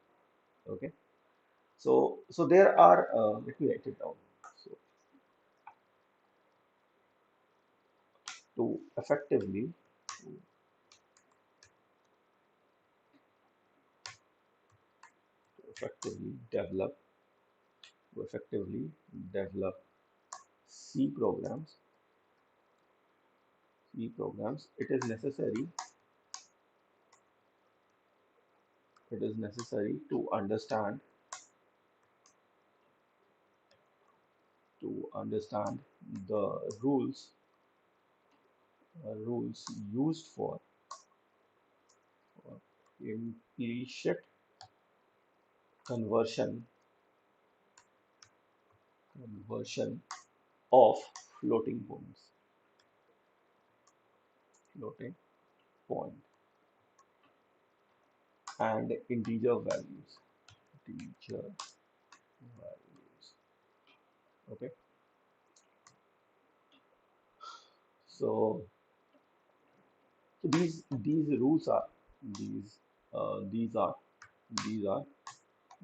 Okay. So there are, let me write it down. So to effectively, effectively develop, to effectively develop C programs, it is necessary to understand the rules used for implicit conversion conversion of floating points, floating point and integer values, integer values. Okay. So, so these rules are these these are these are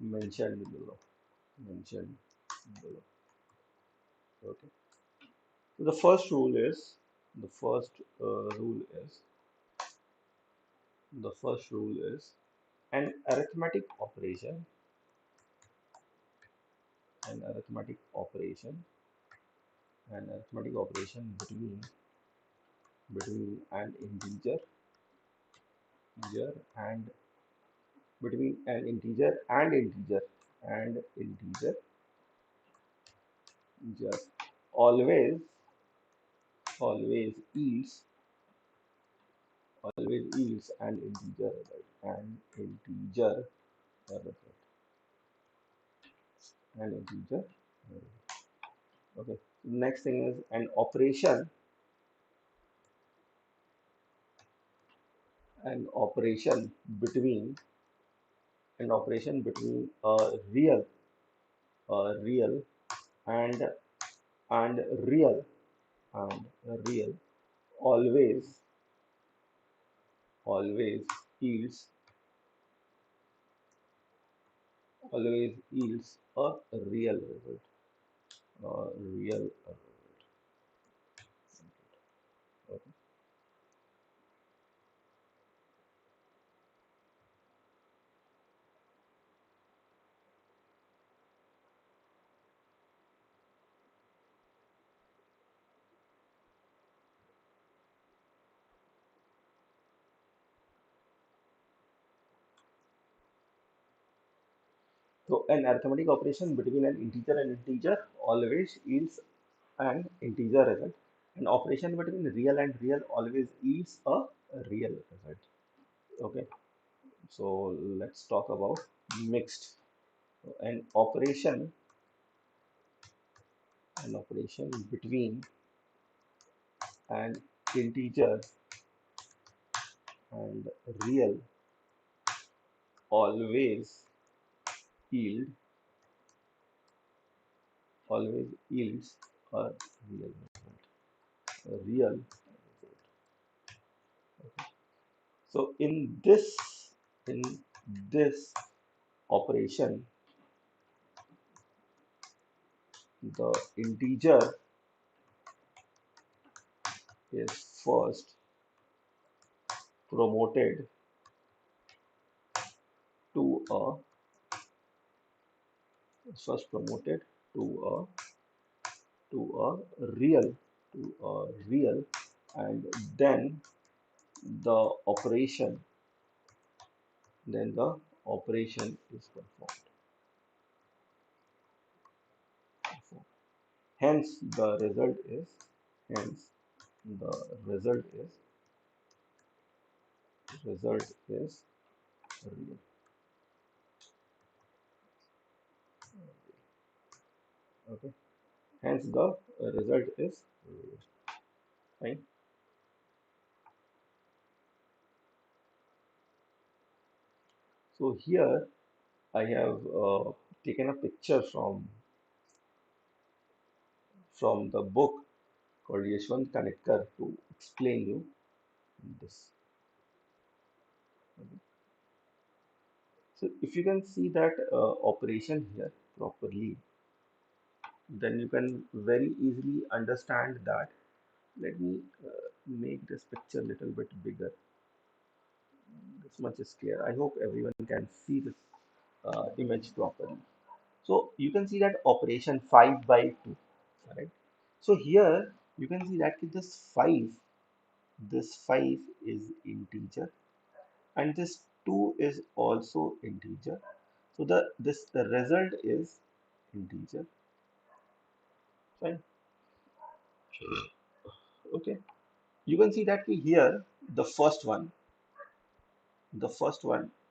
mentioned below. Mentioned below. Okay. So the first rule is the first rule is the first rule is an arithmetic operation, an arithmetic operation, an arithmetic operation between an integer and between an integer and integer just always always yields an integer result, result, an integer result. Okay. Next thing is an operation between a real and and real and real always always yields a real result. Real result. Okay. So an arithmetic operation between an integer and integer always yields an integer result. An operation between real and real always yields a real result. Okay. So let's talk about mixed. So an operation between an integer and real always yield yields a real result. A real result. So in this operation, the integer is promoted to a first promoted to to a real to a real, and then the operation is performed. Hence the hence the result is real. Okay. Hence the result is real. Fine. So here I have taken a picture from the book called Yashwant Kanetkar to explain you this. Okay. So if you can see that operation here properly, then you can very easily understand that. Let me make this picture a little bit bigger. This much is clear. I hope everyone can see this image properly. So you can see that operation 5 by 2, right? So here you can see that this 5 is integer, and this 2 is also integer. So the result is integer, right? Okay. You can see that here the first one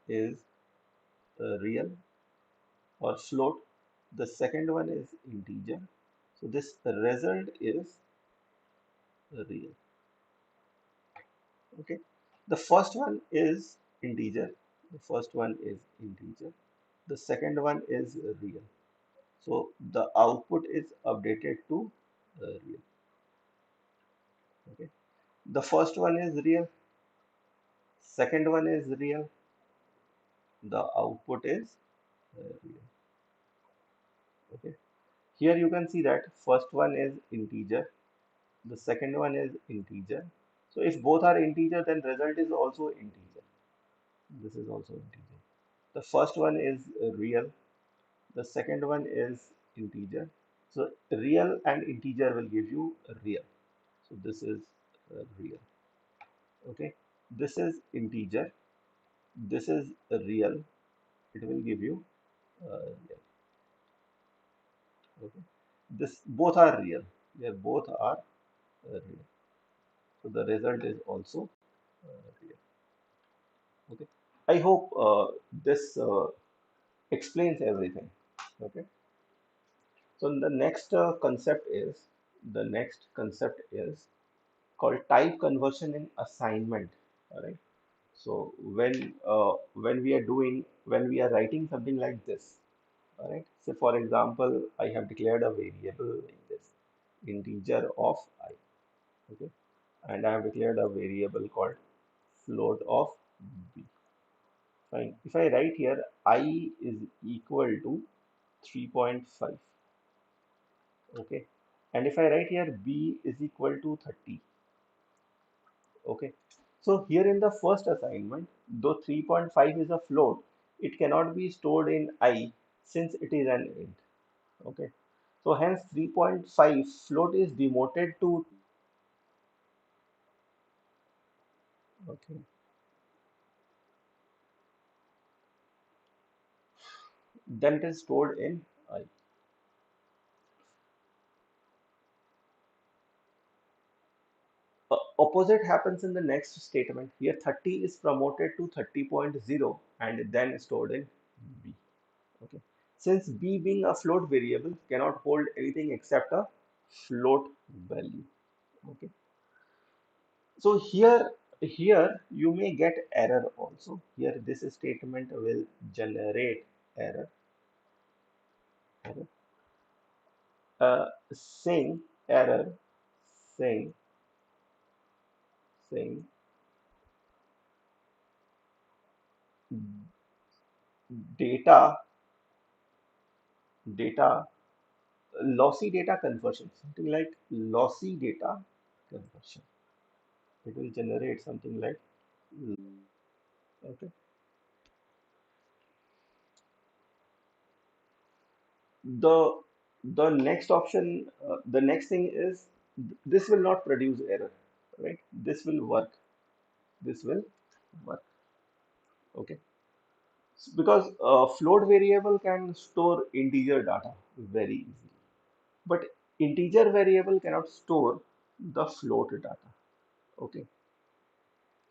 is real or float. The second one is integer. So this result is real. Okay. The first one is integer. The first one is integer. The second one is real. So the output is updated to real. Okay. The first one is real. Second one is real. The output is real. Okay. Here you can see that first one is integer. The second one is integer. So if both are integer, then result is also integer. This is also integer. The first one is real. The second one is integer. So real and integer will give you real. So this is real. Okay. This is integer. This is real. it will give you real. Okay, this both are real. They both are real. So the result is also real. Okay, I hope this explains everything. Okay, so the next concept is called type conversion in assignment. All right. So when we are writing something like this, all right. So for example, I have declared a variable like this, integer of I. Okay, and I have declared a variable called float of b. Fine. If I write here I is equal to 3.5. Okay, and if I write here b is equal to 30. Okay, so here in the first assignment, though 3.5 is a float, it cannot be stored in I since it is an int. Okay, so hence 3.5 float is demoted to, okay, then it is stored in I. Opposite happens in the next statement. Here 30 is promoted to 30.0 and then stored in B. Okay, since B being a float variable cannot hold anything except a float value. Okay. So here you may get error also. Here this statement will generate error. error. Saying error, saying saying data data lossy data conversion, something like lossy data conversion. It will generate something like, okay. The the next option, the next thing is this will not produce error, right? This will work. This will work. Okay, because float variable can store integer data very easily, but integer variable cannot store the float data. Okay,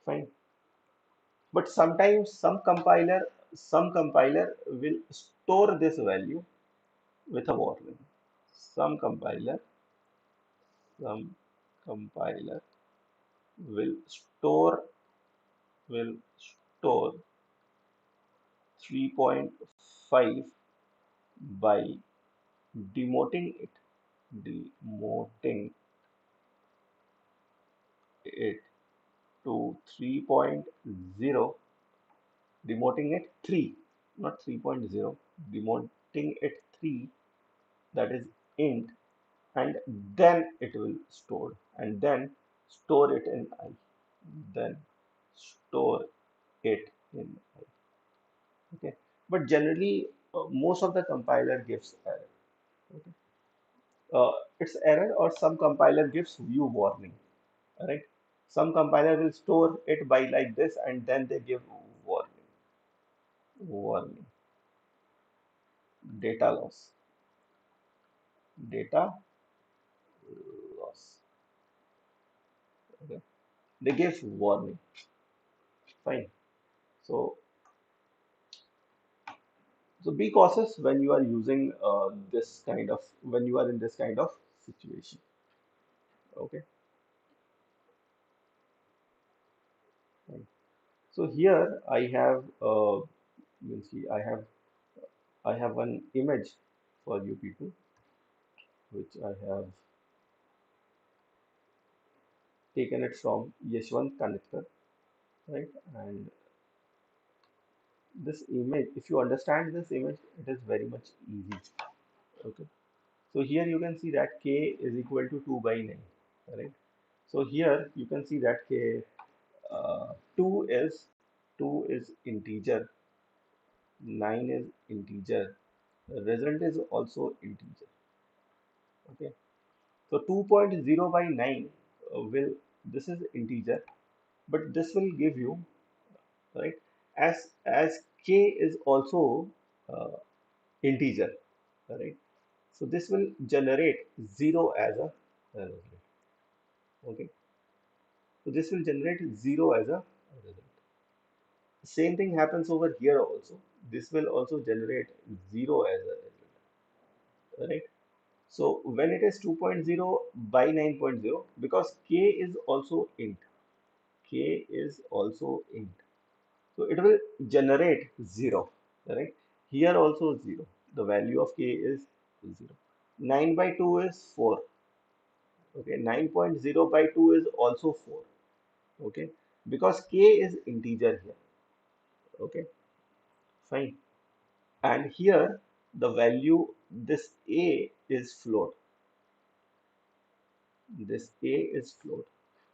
fine. But sometimes some compiler will store this value with a warning. Some compiler some compiler will store will store 3.5 by demoting it demoting it to 3.0, demoting it 3, not 3.0, demoting it 3, that is int, and then it will store, and then store it in I, then store it in I. Okay, but generally most of the compiler gives error. Okay, it's error, or some compiler gives view warning. Right? Some compiler will store it by like this and then they give warning, warning, data loss, data loss. Okay, they give warning. Fine. So, so be cautious when you are using this kind of, when you are in this kind of situation. Okay. Fine. So here I have, you see, I have one image for you people, which I have taken it from Yeshwant Connector, right? And this image, if you understand this image, it is very much easy. Okay, so here you can see that k is equal to 2 by 9, right? So here you can see that k, uh, 2 is 2 is integer, 9 is integer, the result is also integer. Okay, so 2.0 by 9 will, this is integer, but this will give you, right, as k is also integer, right? So this will generate 0 as a result. Okay, so this will generate 0 as a result. Same thing happens over here also. This will also generate 0 as a result, right? So when it is 2.0 by 9.0, because k is also int, k is also int, so it will generate 0, right? Here also 0. The value of k is 0. 9 by 2 is 4. Okay, 9.0 by 2 is also 4. Okay, because k is integer here. Okay, fine. And here the value, this a is float. This a is float.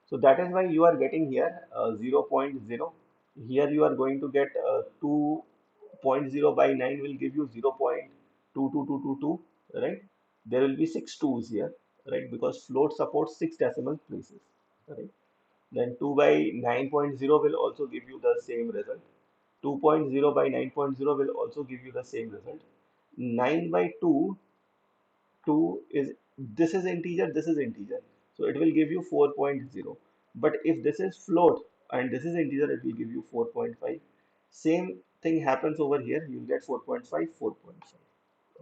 So that is why you are getting here 0.0. Here you are going to get 2.0 by 9 will give you 0.22222, right? There will be 6 2's here, right? Because float supports 6 decimal places, right? Then 2 by 9.0 will also give you the same result. 2.0 by 9.0 will also give you the same result. 9 by 2, 2 is, this is integer, this is integer. So it will give you 4.0. But if this is float and this is integer, it will give you 4.5. Same thing happens over here. You will get 4.5, 4.5.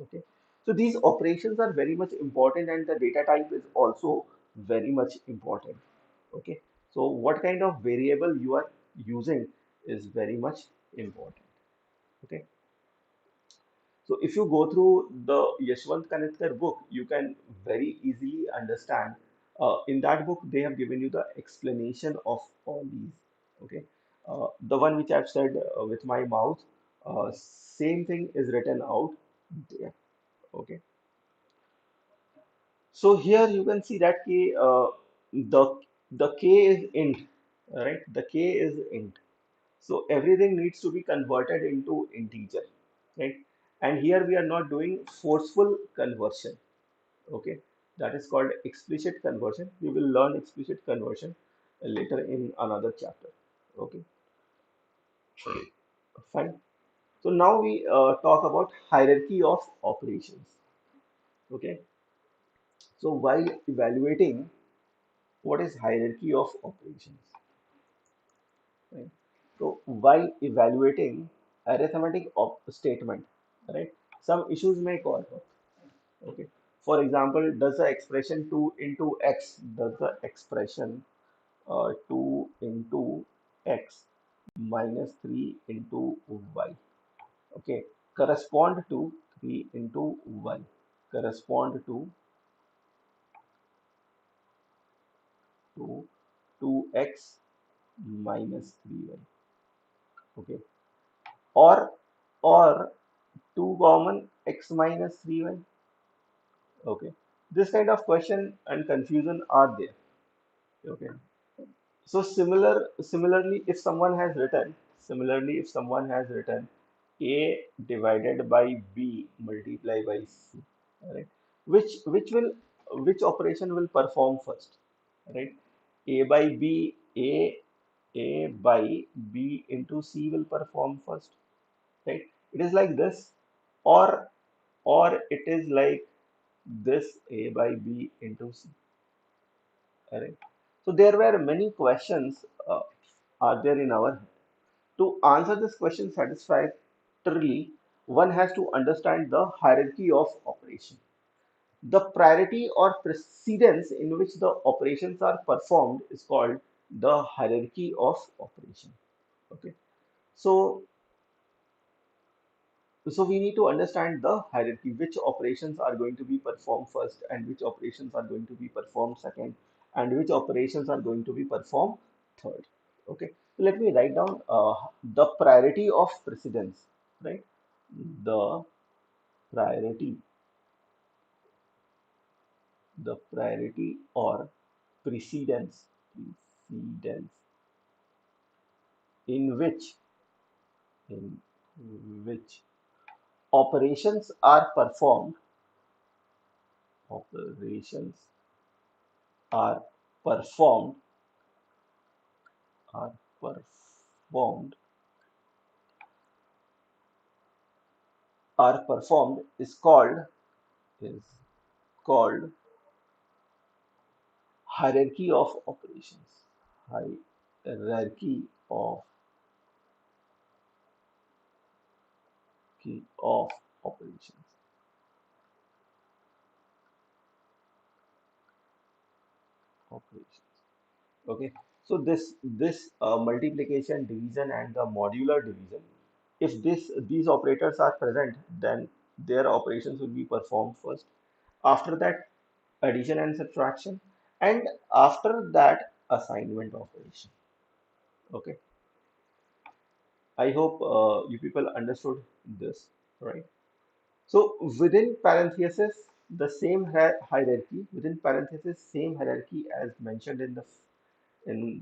Okay. So these operations are very much important and the data type is also very much important. Okay. So what kind of variable you are using is very much important. Okay. So if you go through the Yashwant Kanetkar book, you can very easily understand. In that book, they have given you the explanation of all these. Okay, the one which I've said with my mouth, same thing is written out there. Okay, so here you can see that the the k is int, right? The k is int. So everything needs to be converted into integer, right? And here we are not doing forceful conversion. Okay, that is called explicit conversion. We will learn explicit conversion later in another chapter. Okay, fine. So now we talk about hierarchy of operations. Okay, so while evaluating what is hierarchy of operations, right? So while evaluating arithmetic statement, right? Some issues may cause up. Okay. For example, does the expression 2 into x, does the expression 2 into x minus 3 into y, okay, correspond to 3 into y, correspond to 2x minus 3y, okay, or or 2 common x minus 3y, okay. This kind of question and confusion are there, okay. So similarly, if someone has written A divided by B multiplied by C, right? Which operation will perform first, right? A by B, A by B into C will perform first, right? It is like this, or it is like this, A by B into C, right? So there were many questions are there in our. To answer this question satisfactorily, one has to understand the hierarchy of operation. The priority or precedence in which the operations are performed is called the hierarchy of operation. Okay. So, so we need to understand the hierarchy, which operations are going to be performed first and which operations are going to be performed second and which operations are going to be performed third. Okay, so let me write down the priority of precedence, right? The priority, the priority or precedence, precedence in which, in which operations are performed, operations are performed, are performed are performed is called hierarchy of operations. Hierarchy of operations. Operations. Okay. So this multiplication, division, and the modular division, if these operators are present, then their operations will be performed first. After that, addition and subtraction, and after that, assignment operation. Okay. I hope you people understood this, right? So within parenthesis, the same hierarchy, within parenthesis, same hierarchy as mentioned in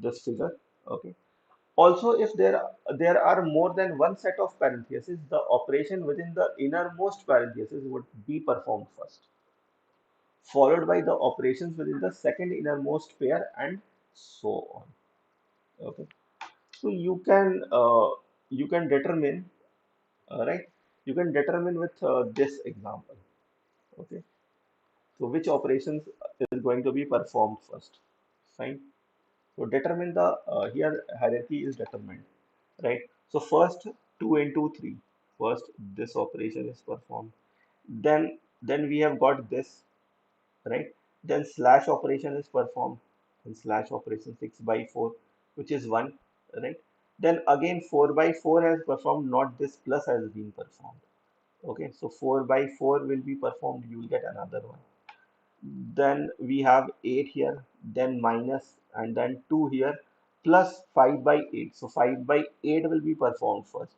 this figure. Okay. Also, if there are more than one set of parentheses, the operation within the innermost parenthesis would be performed first, followed by the operations within the second innermost pair, and so on. Okay. So you can determine, right? You can determine with this example. Okay. So which operations is going to be performed first? Fine. So determine the here hierarchy is determined, right? So first 2 into 3. First this operation is performed. Then we have got this, right? Then slash operation is performed. And slash operation 6 by 4, which is 1, right? Then again 4 by 4 has performed, not this plus has been performed. Okay, so 4 by 4 will be performed, you will get another one. Then we have 8 here, then minus, and then 2 here, plus 5 by 8. So 5 by 8 will be performed first.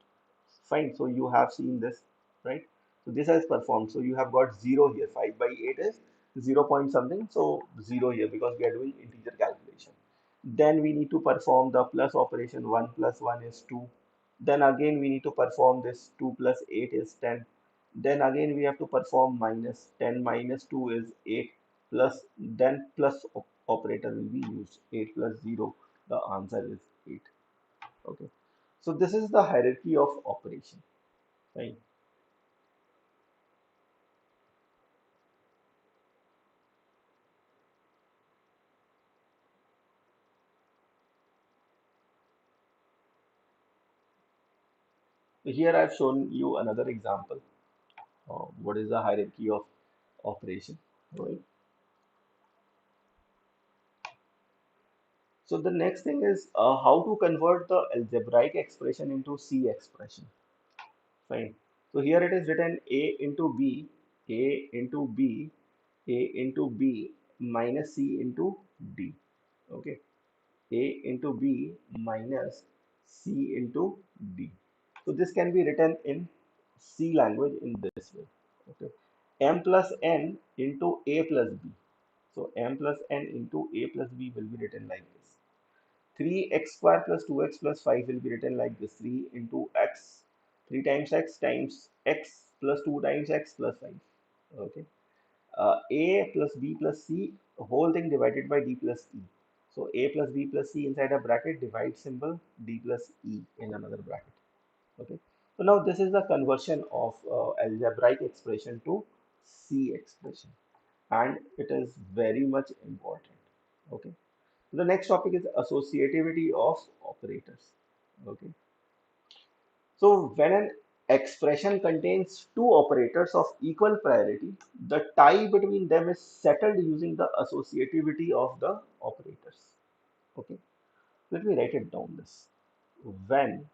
Fine, so you have seen this, right? So this has performed. So you have got 0 here. 5 by 8 is 0 point something. So 0 here because we are doing integer calculation. Then we need to perform the plus operation. 1 plus 1 is 2. Then again we need to perform this 2 plus 8 is 10. Then again we have to perform minus 10 minus 2 is 8, plus then plus operator will be used. 8 plus 0, the answer is 8. Okay. So this is the hierarchy of operation. Right. So here I've shown you another example. What is the hierarchy of operation? Right. So the next thing is how to convert the algebraic expression into C expression. Fine. So here it is written A into B, A into B, A into B minus C into D. Okay. A into B minus C into D. So this can be written in C language in this way. Okay. M plus N into A plus B. So M plus N into A plus B will be written like this. 3x square plus 2x plus 5 will be written like this. 3 into x, 3 times x plus 2 times x plus 5. Okay. A plus B plus C, whole thing divided by D plus E. So A plus B plus C inside a bracket, divide symbol, D plus E in another bracket. Okay. So now this is the conversion of algebraic expression to C expression, and it is very much important. Okay. The next topic is associativity of operators. Okay. So when an expression contains two operators of equal priority, the tie between them is settled using the associativity of the operators. Okay. Let me write it down this. When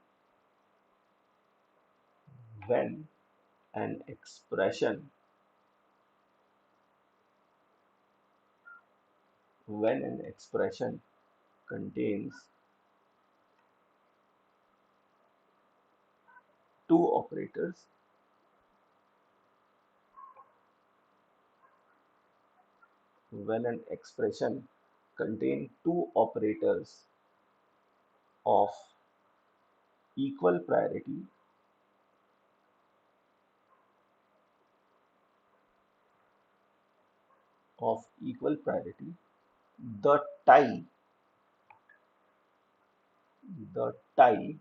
when an expression when an expression contains two operators, when an expression contains two operators of equal priority, of equal priority, the tie the tie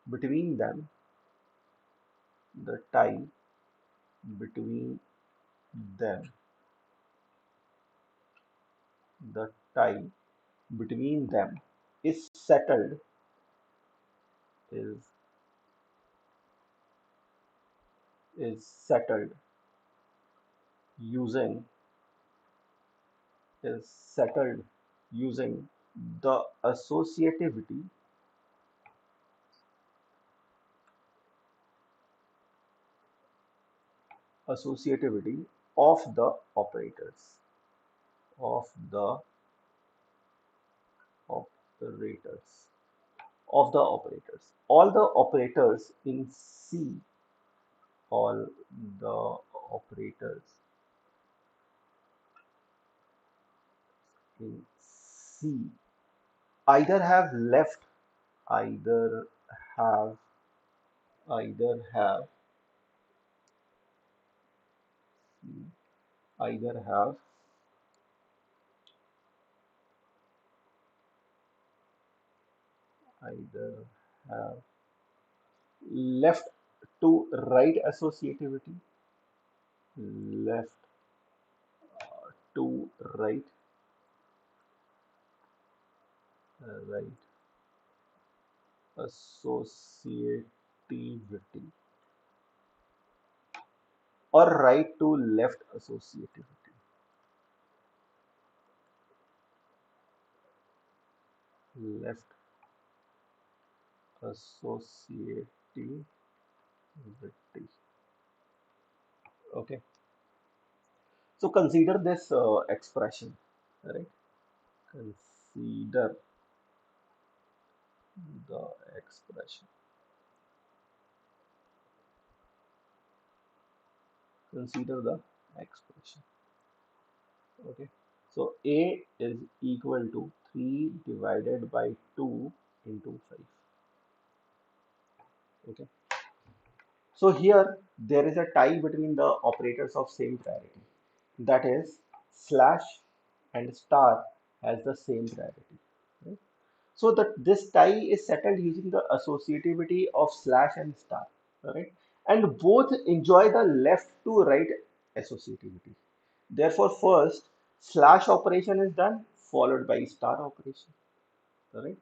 between them the tie between them, the tie between them is settled, is settled using is settled using the associativity of the operators of the operators all the operators in C, all the operators in C either have left either have either have either have either have left to right associativity, left to right associativity, or right to left associativity, left associativity. Okay, so consider this expression, right? Consider the expression. Consider the expression. Okay, so A is equal to 3 divided by 2 into 5. Okay, so here there is a tie between the operators of same priority. That is, slash and star has the same priority. Right? So that this tie is settled using the associativity of slash and star. Right? And both enjoy the left to right associativity. Therefore, first slash operation is done, followed by star operation. Right?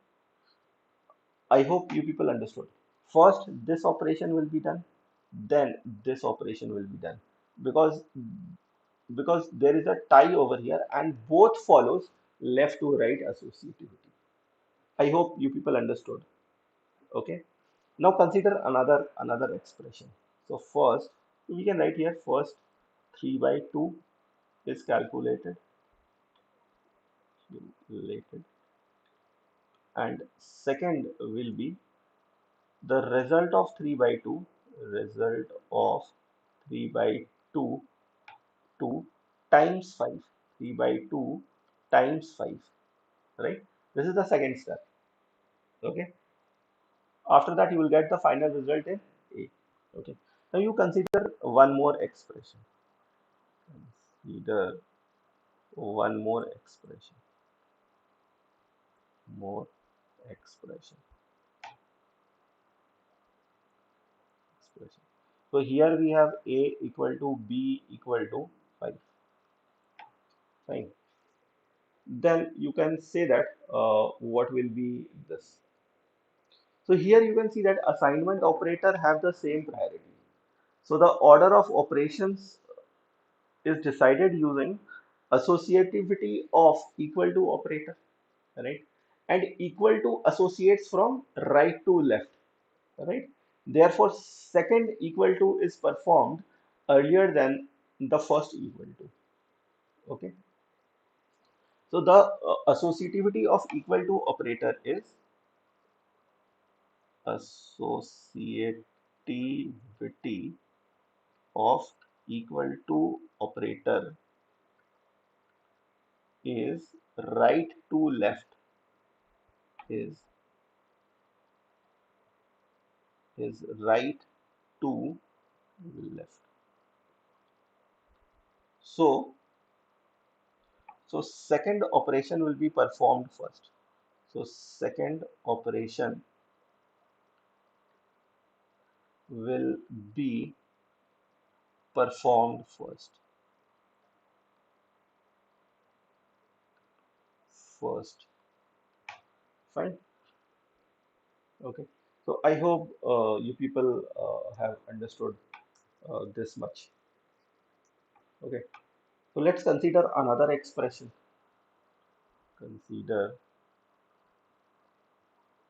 I hope you people understood. First, this operation will be done, then this operation will be done, because there is a tie over here and both follows left to right associativity. I hope you people understood. Okay. Now consider another expression. So first we can write here, first 3 by 2 is calculated, and second will be the result of 3 by 2, result of 3 by 2 2 times 5, 3 by 2 times 5, right? This is the second step. Okay, after that you will get the final result in A. Okay, now you consider one more expression. Consider one more expression expression. So here we have A equal to B equal to 5. Fine. Then you can say that what will be this. So here you can see that assignment operator have the same priority. So the order of operations is decided using associativity of equal to operator, right? And equal to associates from right to left, right? Therefore, second equal to is performed earlier than the first equal to. Okay. So the associativity of equal to operator is associativity of equal to operator is right to left, is right to left. So second operation will be performed first. So second operation will be performed first. Fine. Okay. So I hope you people have understood this much. Okay. So let's consider another expression. Consider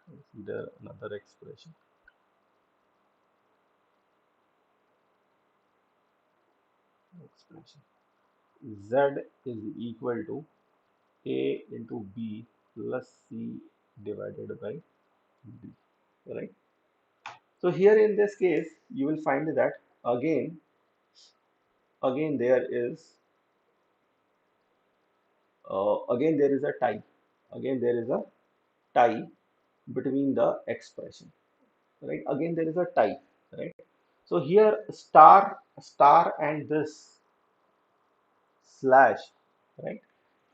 consider another expression. Expression. Z is equal to A into B plus C divided by D. Right. So here in this case, you will find that again there is again there is a tie. Again there is a tie between the expression. Right. Again there is a tie. Right. So here star and this slash, right,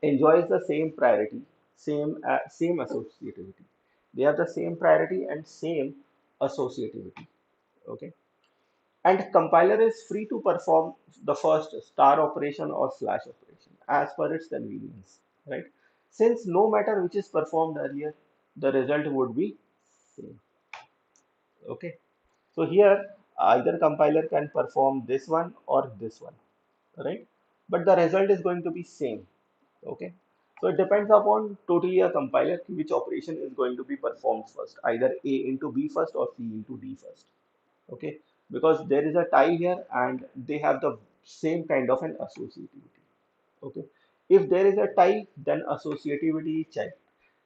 enjoys the same priority, same associativity. They have the same priority and same associativity. Okay. And compiler is free to perform the first star operation or slash operation as per its convenience, right? Since no matter which is performed earlier, the result would be same. Okay. So here either compiler can perform this one or this one, right? But the result is going to be same. Okay. So it depends upon totally a compiler which operation is going to be performed first, either A into B first or C into D first. Okay, because there is a tie here and they have the same kind of an associativity. Okay, if there is a tie, then associativity is checked,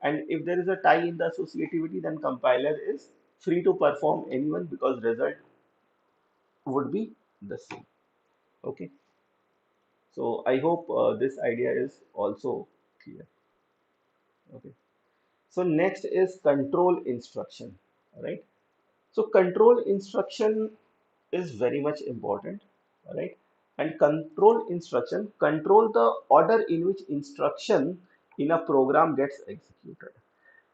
and if there is a tie in the associativity, then compiler is free to perform anyone because result would be the same. Okay, so I hope this idea is also clear. Okay, so next is control instruction, right? So control instruction is very much important, right? And control instruction control the order in which instruction in a program gets executed.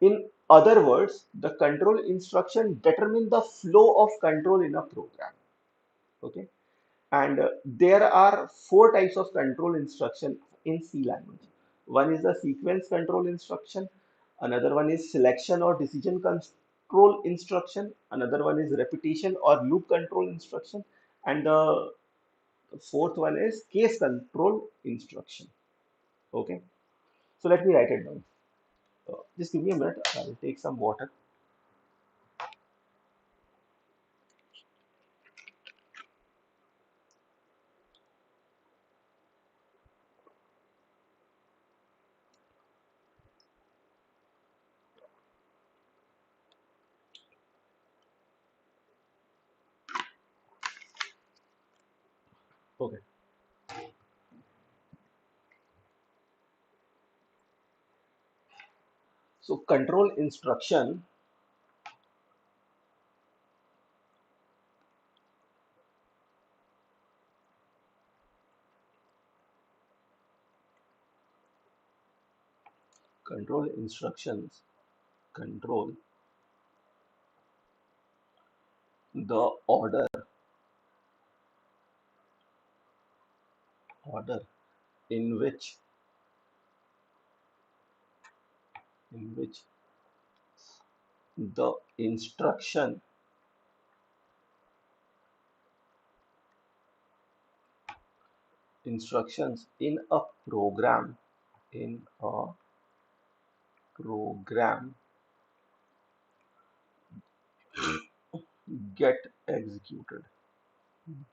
In other words, the control instruction determine the flow of control in a program. Okay, and there are four types of control instruction in C language. One is the sequence control instruction, another one is selection or decision control instruction, another one is repetition or loop control instruction, and the fourth one is case control instruction. Okay, so let me write it down. Just give me a minute, I'll take some water. Okay, so control instructions control the order in which the instructions in a program get executed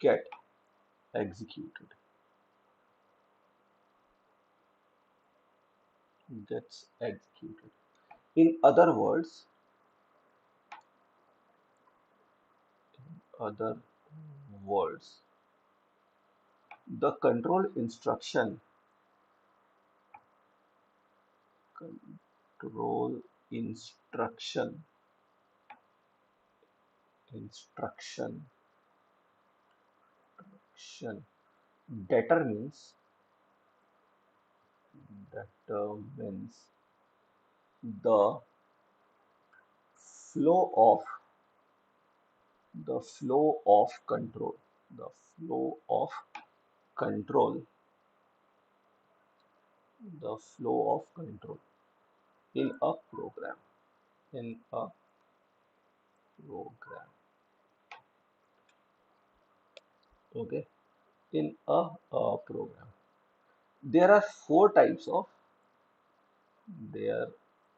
get executed gets executed. In other words, the control instruction instruction determines determines the flow of control. the flow of control, the flow of control in a program, in a program, okay, in a program. There are there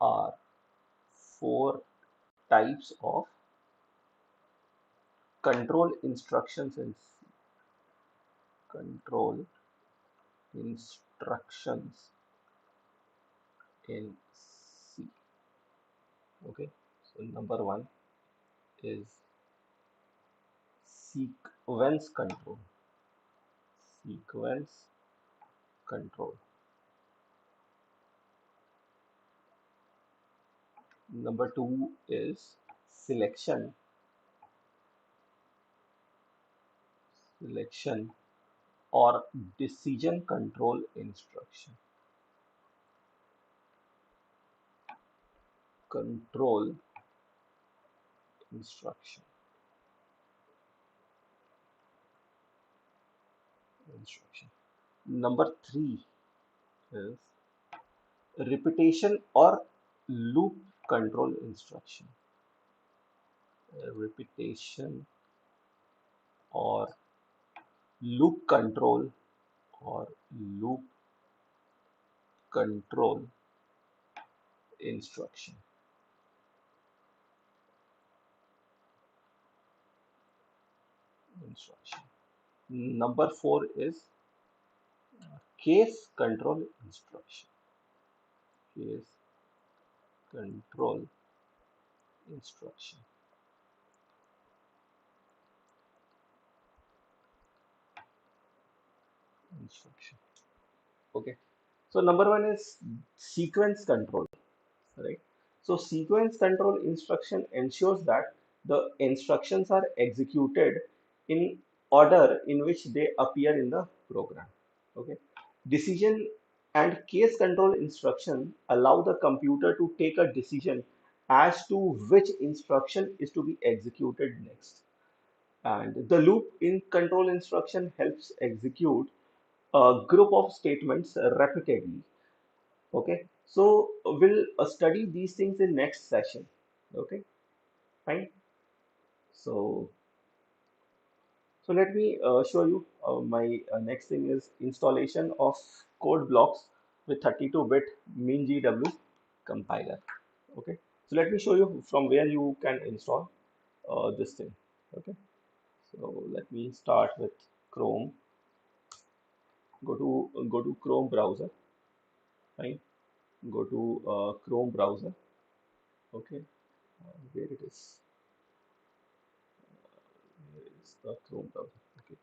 are four types of control instructions in C. Control instructions in C. Okay, so number one is sequence control. Sequence control. Number two is selection. Selection or decision control instruction. Control instruction. Instruction. Number three is repetition or loop control instruction. Repetition or loop control or loop control instruction. Instruction. Number four is case control instruction. Case control instruction. Instruction. Okay. So number one is sequence control, right? So sequence control instruction ensures that the instructions are executed in order in which they appear in the program. Okay. Decision and case control instruction allow the computer to take a decision as to which instruction is to be executed next. And the loop in control instruction helps execute a group of statements repeatedly. Okay, so we'll study these things in next session. Okay, fine. So, so let me show you my next thing is installation of code blocks with 32-bit MinGW compiler. Okay, so let me show you from where you can install this thing. Okay, so let me start with Chrome. Go to Chrome browser. Fine. Go to Chrome browser. Okay, where it is? Where is the Chrome browser? Okay,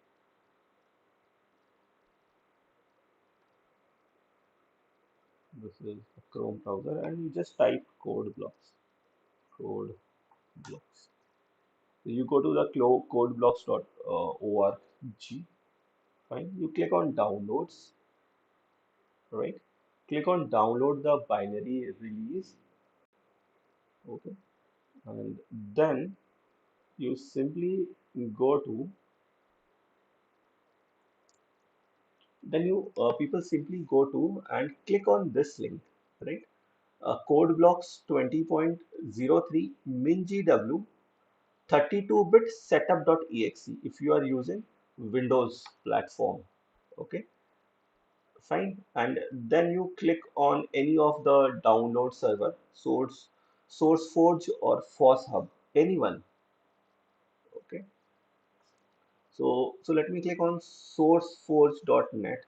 this is the Chrome browser, and you just type code blocks. Code blocks. So you go to the codeblocks.org. Fine. You click on downloads. Right. Click on download the binary release. Okay, and then you simply go to then you people simply go to and click on this link, right? Code blocks 20.03 MinGW 32-bit setup.exe if you are using Windows platform. Okay, fine. And then you click on any of the download server, SourceForge or FossHub, anyone. Okay, so let me click on sourceforge.net,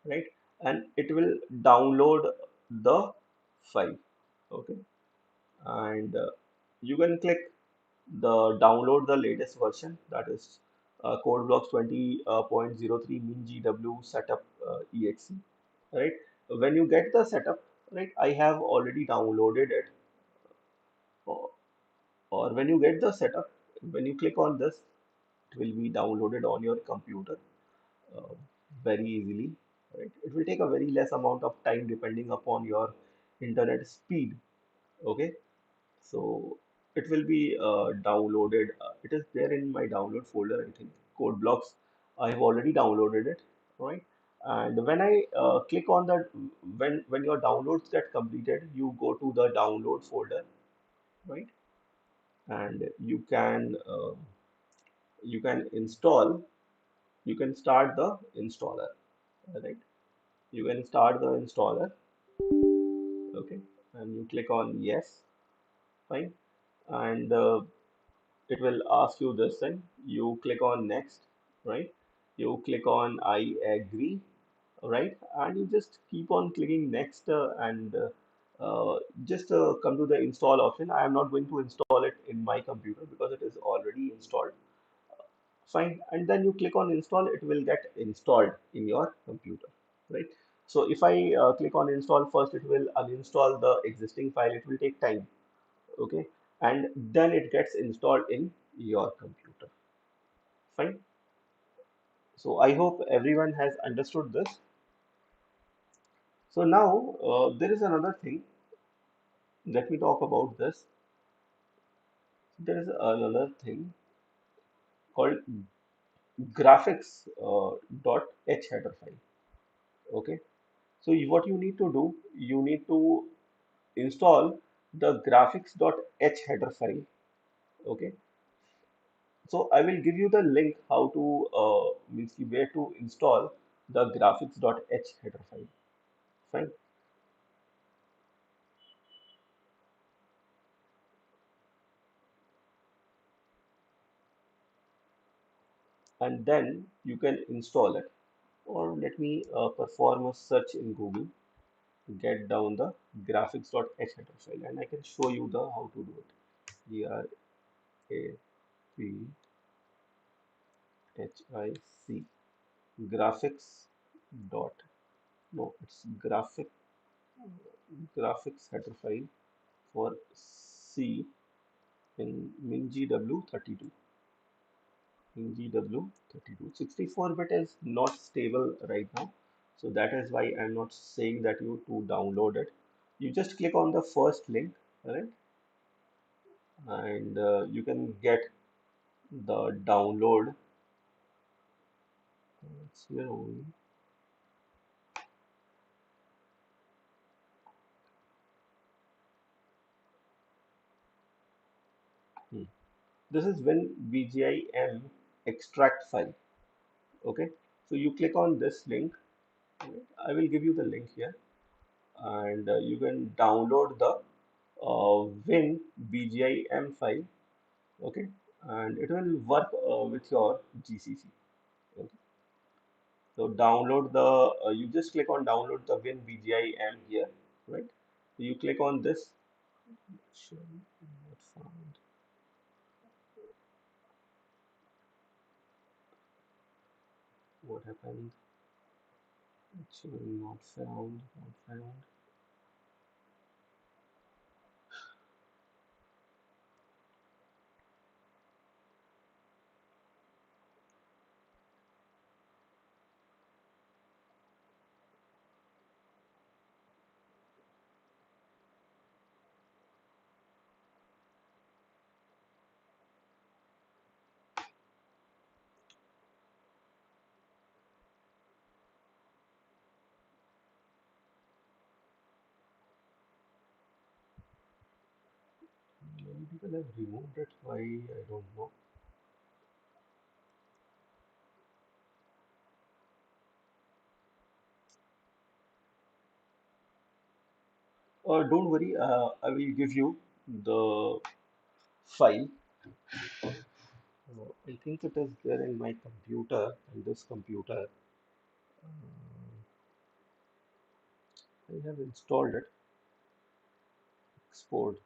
right? And it will download the file. Okay, and you can click the download the latest version, that is code blocks 20.03 MinGW setup exe, right? When you get the setup, right, I have already downloaded it, or, or when you get the setup, when you click on this, it will be downloaded on your computer uh, very easily, right? It will take a very less amount of time depending upon your internet speed. Okay, so it will be downloaded. It is there in my download folder, I think. Code blocks. I have already downloaded it, right? And when I click on that, when your downloads get completed, you go to the download folder, right? And you can install. You can start the installer, right? You can start the installer, okay? And you click on yes, fine. And it will ask you this thing. You click on next, right? You click on I agree, right? And you just keep on clicking next and just come to the install option. I am not going to install it in my computer because it is already installed. Fine. And then you click on install, it will get installed in your computer, right? So if I click on install first, it will uninstall the existing file. It will take time, okay? And then it gets installed in your computer. Fine. So I hope everyone has understood this. So now there is another thing. Let me talk about this. There is another thing called graphics dot h header file. Okay. So what you need to do, you need to install the graphics dot h header file. Okay. So I will give you the link how to means where to install the graphics dot h header file. Fine. And then you can install it. Or let me perform a search in Google to get down the graphics.h header file, and I can show you the how to do it. GRAPHIC graphics no, it's graphics header file for C in MinGW32. In GW32. 64-bit is not stable right now. So that is why I'm not saying that you to download it. You just click on the first link, right? And you can get the download. It's here only. Hmm. This is WinBGIM extract file. Okay. So you click on this link. Right? I will give you the link here, and you can download the WinBGIM file. Okay, and it will work with your GCC. Okay. So download the you just click on download the WinBGIM here, right? So you click on this. Sure, not found. What happened? Actually, not found. Not found. Many people have removed it. Why? I don't know. Don't worry. I will give you the file. I think it is there in my computer, in this computer. I have installed it. Export.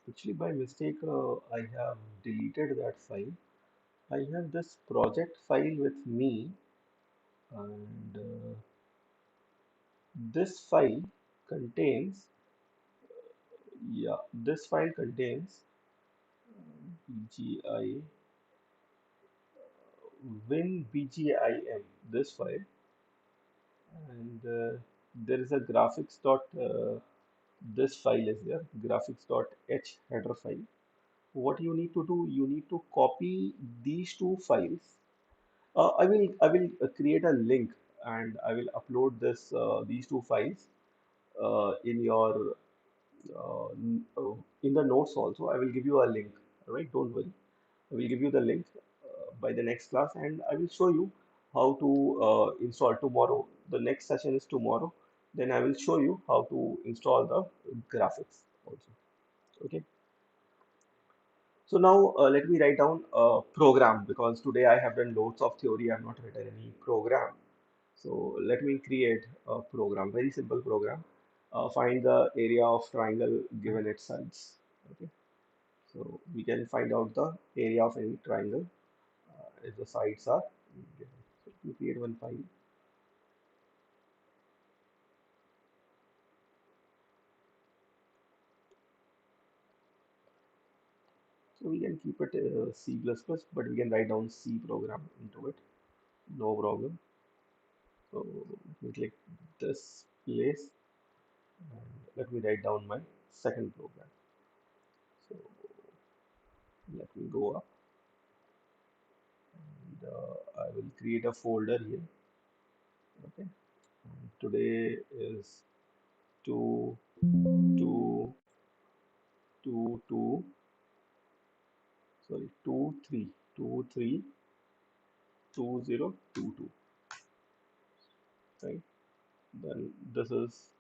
Actually, by mistake, I have deleted that file. I have this project file with me, and this file contains, yeah, this file contains BGI, WinBGIM, this file, and there is a graphics dot, this file is there, graphics.h header file. What you need to do, you need to copy these two files. I will create a link and I will upload these two files in your in the notes also. I will give you a link. All right, don't worry. I will give you the link by the next class, and I will show you how to install tomorrow. The next session is tomorrow. Then I will show you how to install the graphics also. Okay. So now let me write down a program, because today I have done loads of theory. I have not written any program. So let me create a program, very simple program. Find the area of triangle given its sides. Okay. So we can find out the area of any triangle if the sides are given. So let me create one file. So we can keep it C++, but we can write down C program into it. No problem. So let me click this place and let me write down my second program. So let me go up and I will create a folder here. Okay. And today is 2, 2, 2, 2, sorry, 2, 3, 2, 3, 2, 0, 2, 2. Right. Then this is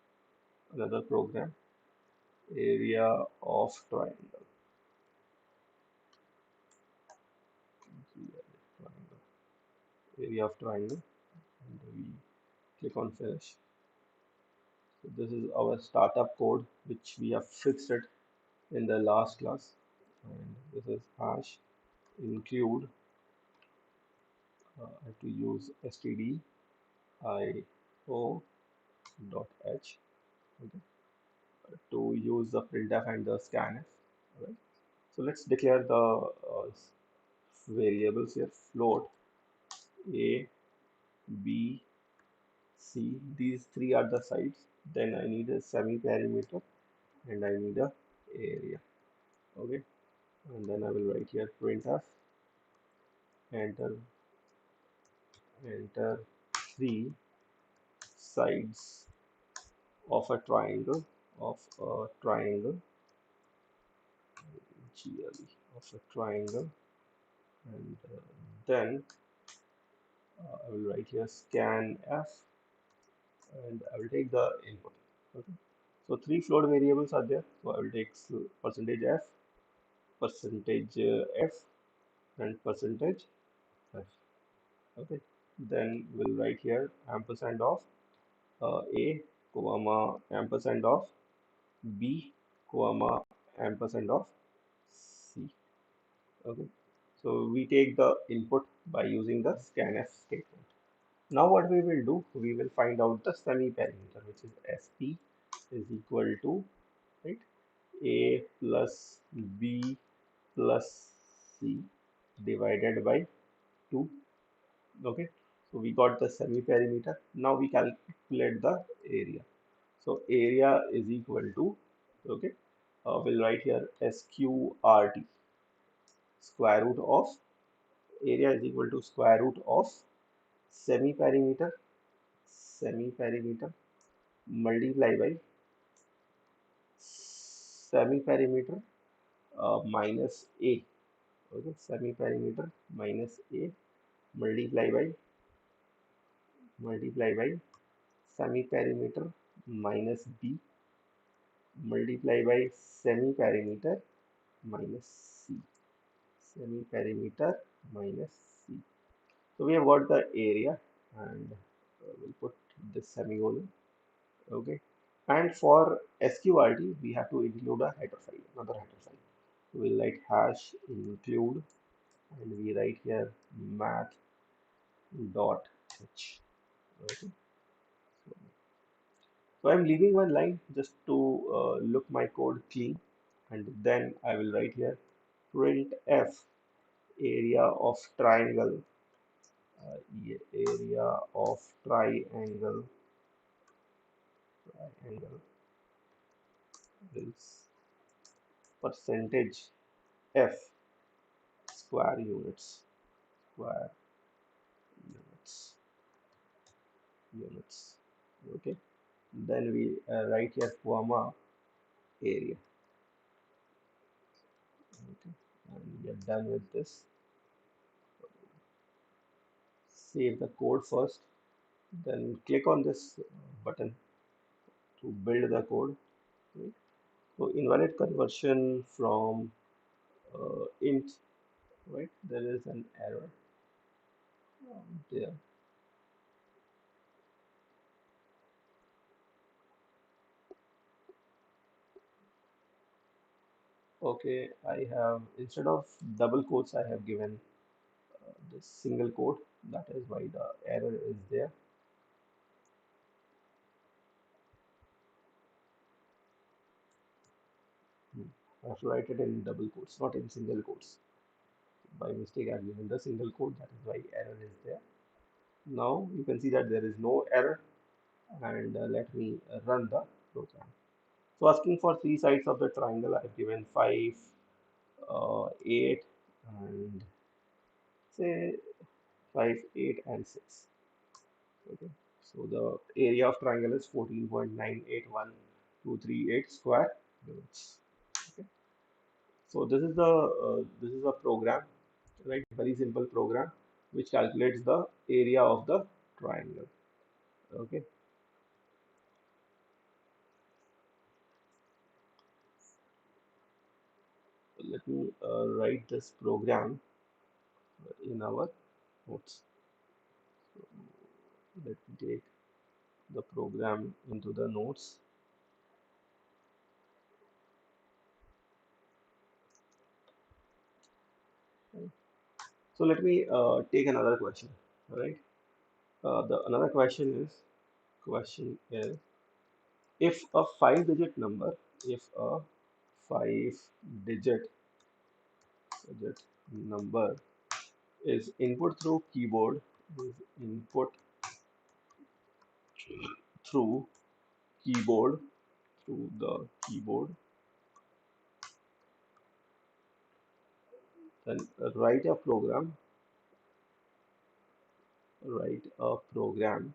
another program, area of triangle. Triangle. Area of triangle, and we click on finish. So this is our startup code, which we have fixed it in the last class. And this is hash include. I have to use stdio dot h, okay, to use the printf and the scanf. All right. So let's declare the variables here. Float a, b, c. These three are the sides. Then I need a semi perimeter and I need a area. Okay. And then I will write here printf, enter, enter three sides of a triangle, of a triangle, GLE, of a triangle, and then I will write here scanf, and I will take the input. Okay. So three float variables are there. So I will take percentage f, percentage f, and percentage f. Okay. Then we'll write here ampersand of a, comma ampersand of b, comma ampersand of c. Okay. So we take the input by using the scanf statement. Now what we will do, we will find out the semi perimeter, which is SP is equal to, right, A plus B plus C divided by 2. Okay. So we got the semi perimeter. Now we calculate the area. So area is equal to, okay, we'll write here SQRT, square root of, area is equal to square root of semi perimeter, semi perimeter multiply by semi perimeter minus a. Okay, semi perimeter minus a multiply by, semi perimeter minus b multiply by semi perimeter minus c, semi perimeter minus c. So we have got the area, and we'll put this semicolon. Okay. And for SQRT, we have to include a header file, another header file. We'll write hash include, and we write here math.h. Okay. So I'm leaving one line just to look my code clean, and then I will write here printf area of triangle, area of triangle is percentage f square units, square units, units. Okay. Then we write here comma area. Okay. And we are done with this. Save the code first, then click on this button to build the code. Right? So invalid conversion from int, right? There is an error there. Okay, I have, instead of double quotes, I have given this single quote. That is why the error is there. I have to write it in double quotes, not in single quotes. By mistake, I have given the single quote. That is why error is there. Now you can see that there is no error, and let me run the program. So asking for three sides of the triangle, I have given 5, 8, and say 5, 8, and 6. Okay. So the area of triangle is 14.981238 square units. Okay. So this is a program, right? Very simple program which calculates the area of the triangle. Okay. So let me write this program in our notes. So let me take the program into the notes. Okay. So let me take another question. All right. The another question is if a five digit digit number is input through keyboard is input through keyboard through the keyboard, then write a program write a program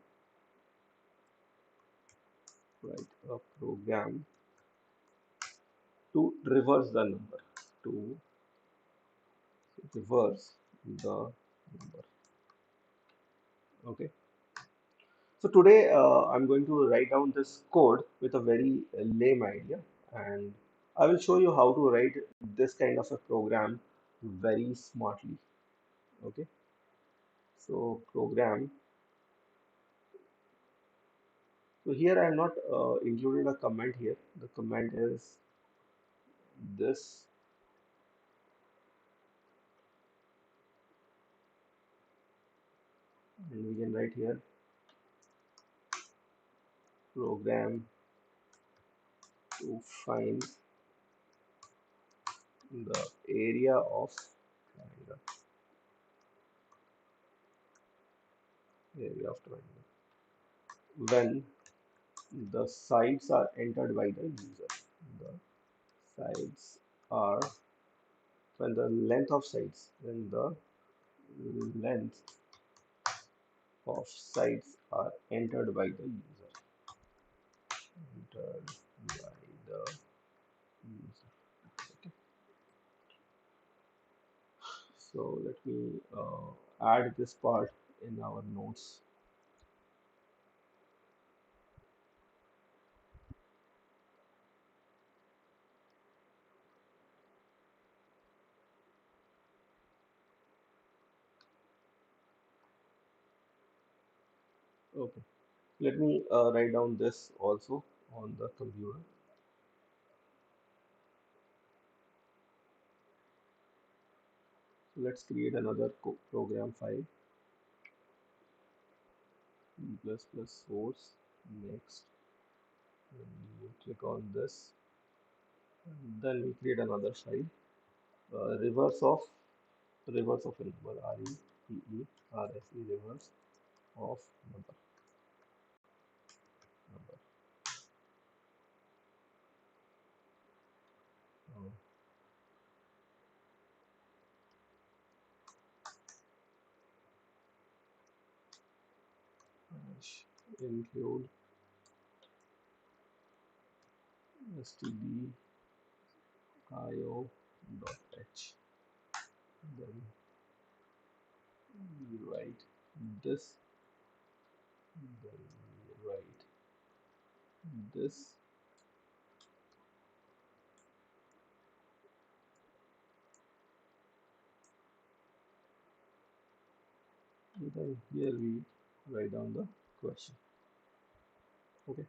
to reverse the number to reverse the number. Okay. So today I'm going to write down this code with a very lame idea, and I will show you how to write this kind of a program very smartly. Okay. So program. So here I have not included a comment here. The comment is this, and we can write here program to find the area of triangle. Area of triangle when the sides are entered by the user. The sides are when the length of sides are entered by the user. Entered by the user. Okay. So let me add this part in our notes. Okay. Let me write down this also on the computer. So let's create another program file. C++ source. Next, you click on this. And then we create another file. Reverse of a number. REVERSE, reverse of number. Uh, include stdio.h. Then we write this. Then we write this. And then here we write down the question. Okay.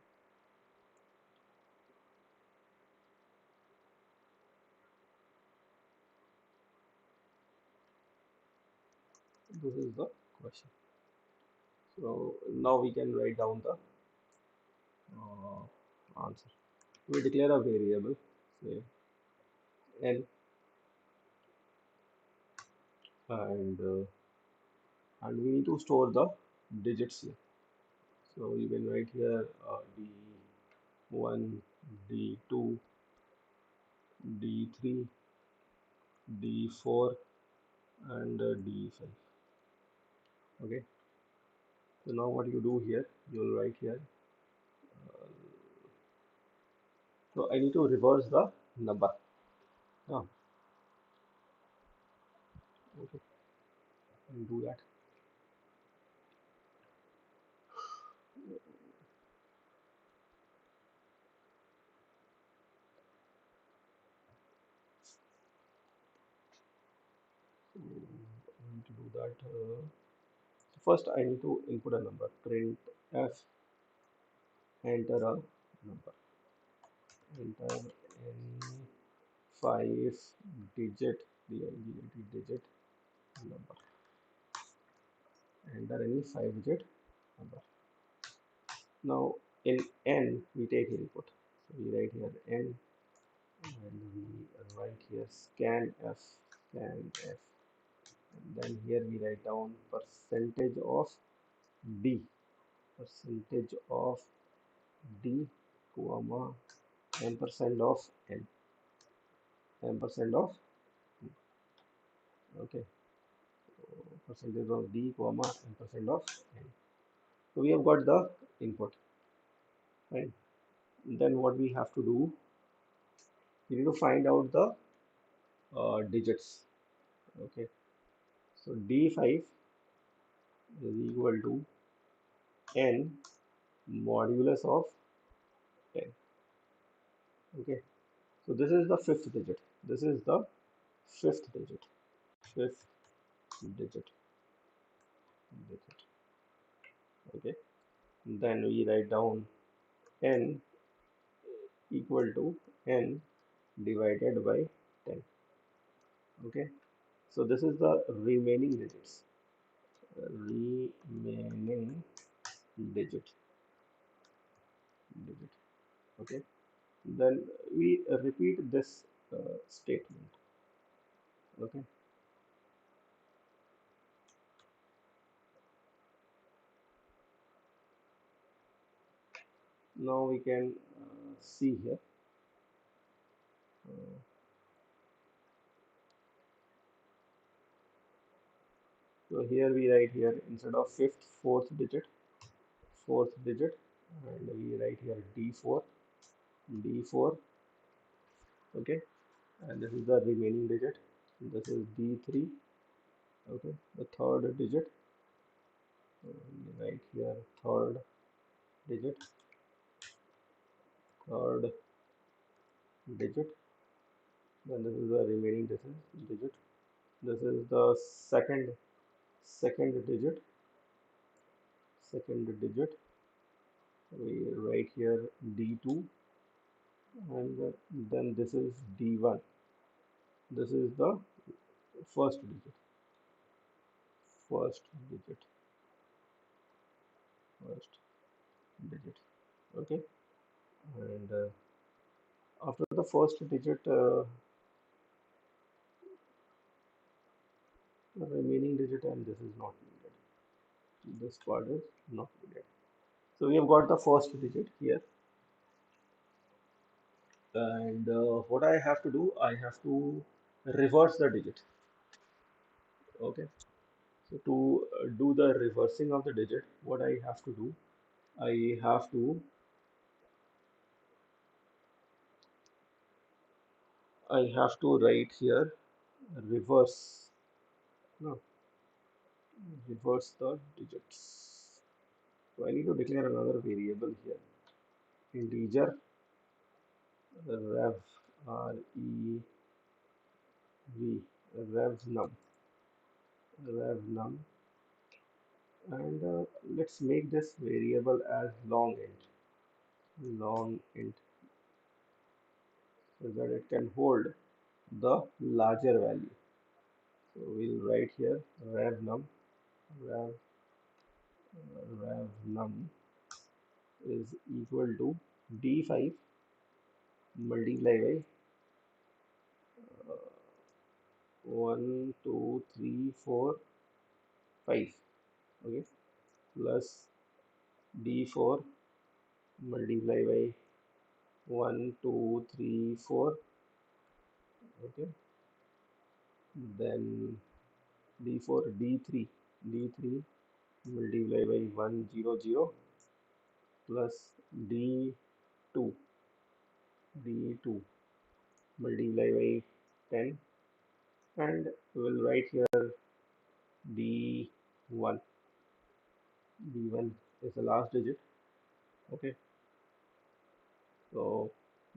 This is the question. So now we can write down the answer. We declare a variable, say n, and we need to store the digits here. So you can write here D1, D2, D3, D4, and D5. Okay. So now what you do here, you'll write here. So I need to reverse the number. Oh, okay. I'll do that. So I need to do that. First, I need to input a number. Print f, enter a number. Enter any 5-digit digit number. Enter any 5-digit number. Now in n we take input. So we write here n, and we write here scan f, and then here we write down percentage of d, percentage of d, comma, ampersand of n, ampersand of, okay, percentage of d, comma, ampersand of n. So we have got the input, right? Then what we have to do, we need to find out the digits. Okay, so d5 is equal to n modulus of 10. Okay, so this is the fifth digit. This is the fifth digit. Fifth digit. Okay, then we write down n equal to n divided by 10. Okay, so this is the remaining digits. Remaining digit. Okay, then we repeat this statement. Okay, now we can see here. So here we write here instead of fifth, fourth digit, and we write here d4, okay, and this is the remaining digit. This is d3, okay, the third digit. So we write here third digit, then this is the remaining digit. This is the second digit, We write here D2, and then this is D1. This is the first digit, first digit, first digit. Okay, and after the first digit, the remaining digit, and this is not needed. This part is not needed. So we have got the first digit here, and what I have to do, I have to reverse the digit. Okay, so to do the reversing of the digit, what I have to do, I have to write here reverse. No, reverse the digits. So I need to declare another variable here. Integer rev r e v rev num, and let's make this variable as long int, so that it can hold the larger value. So we'll write here rev, rev num is equal to d5 multiplied by 1 2 3 4 5, okay, plus d4 multiplied by 1 2 3 4, okay, then d4 d3 multiplied by 1 0 0 plus d2 d2 multiplied by 10, and we'll write here d1. d1 is the last digit, okay, so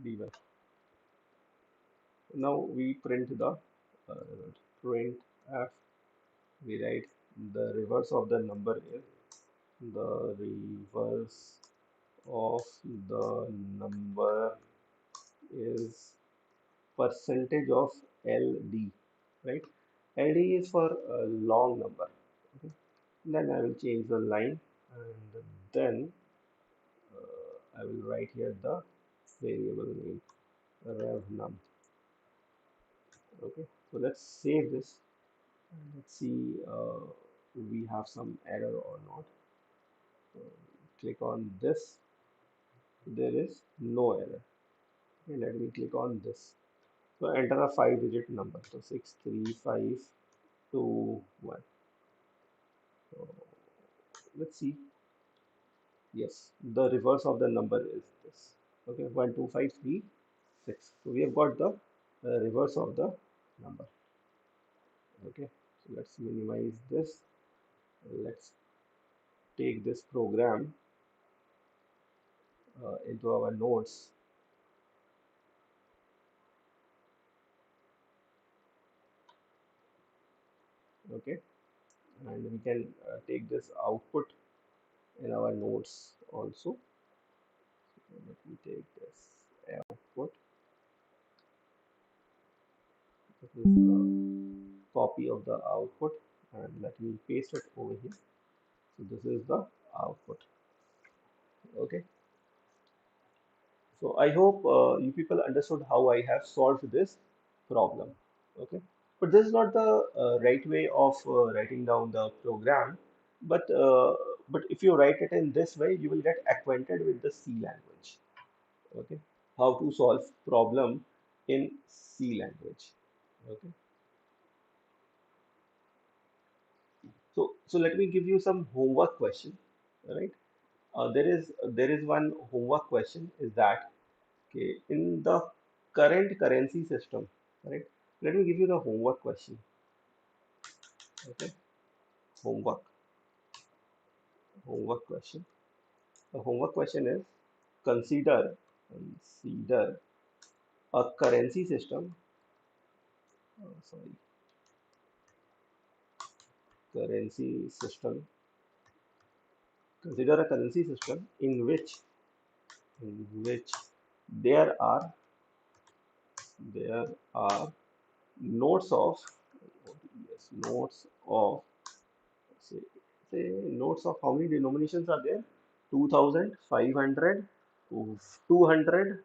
d1. Now we print the print f. We write the reverse of the number is the reverse of the number is percentage of LD, right? LD is for a long number. Okay. Then I will change the line, and then I will write here the variable name rev num. Okay, so let's save this and let's see we have some error or not. So click on this, there is no error. Okay, let me click on this. So enter a 5-digit number. So 63521. So let's see. Yes, the reverse of the number is this. Okay, 12536. So we have got the reverse of the number. Okay, so let's minimize this. Let's take this program into our notes. Okay, and we can take this output in our notes also. So let me take this output. This is the copy of the output, and let me paste it over here. So this is the output. Okay, so I hope you people understood how I have solved this problem. Okay, but this is not the right way of writing down the program, but if you write it in this way, you will get acquainted with the C language. Okay, how to solve problem in C language. Okay, so let me give you some homework question. All right, there is one homework question, is that okay, in the current currency system, right? Let me give you the homework question. Okay, homework homework question. The homework question is, consider a currency system. Sorry, currency system Consider a currency system in which there are there are notes of notes of say, notes of how many denominations are there? 2000, 500, 200,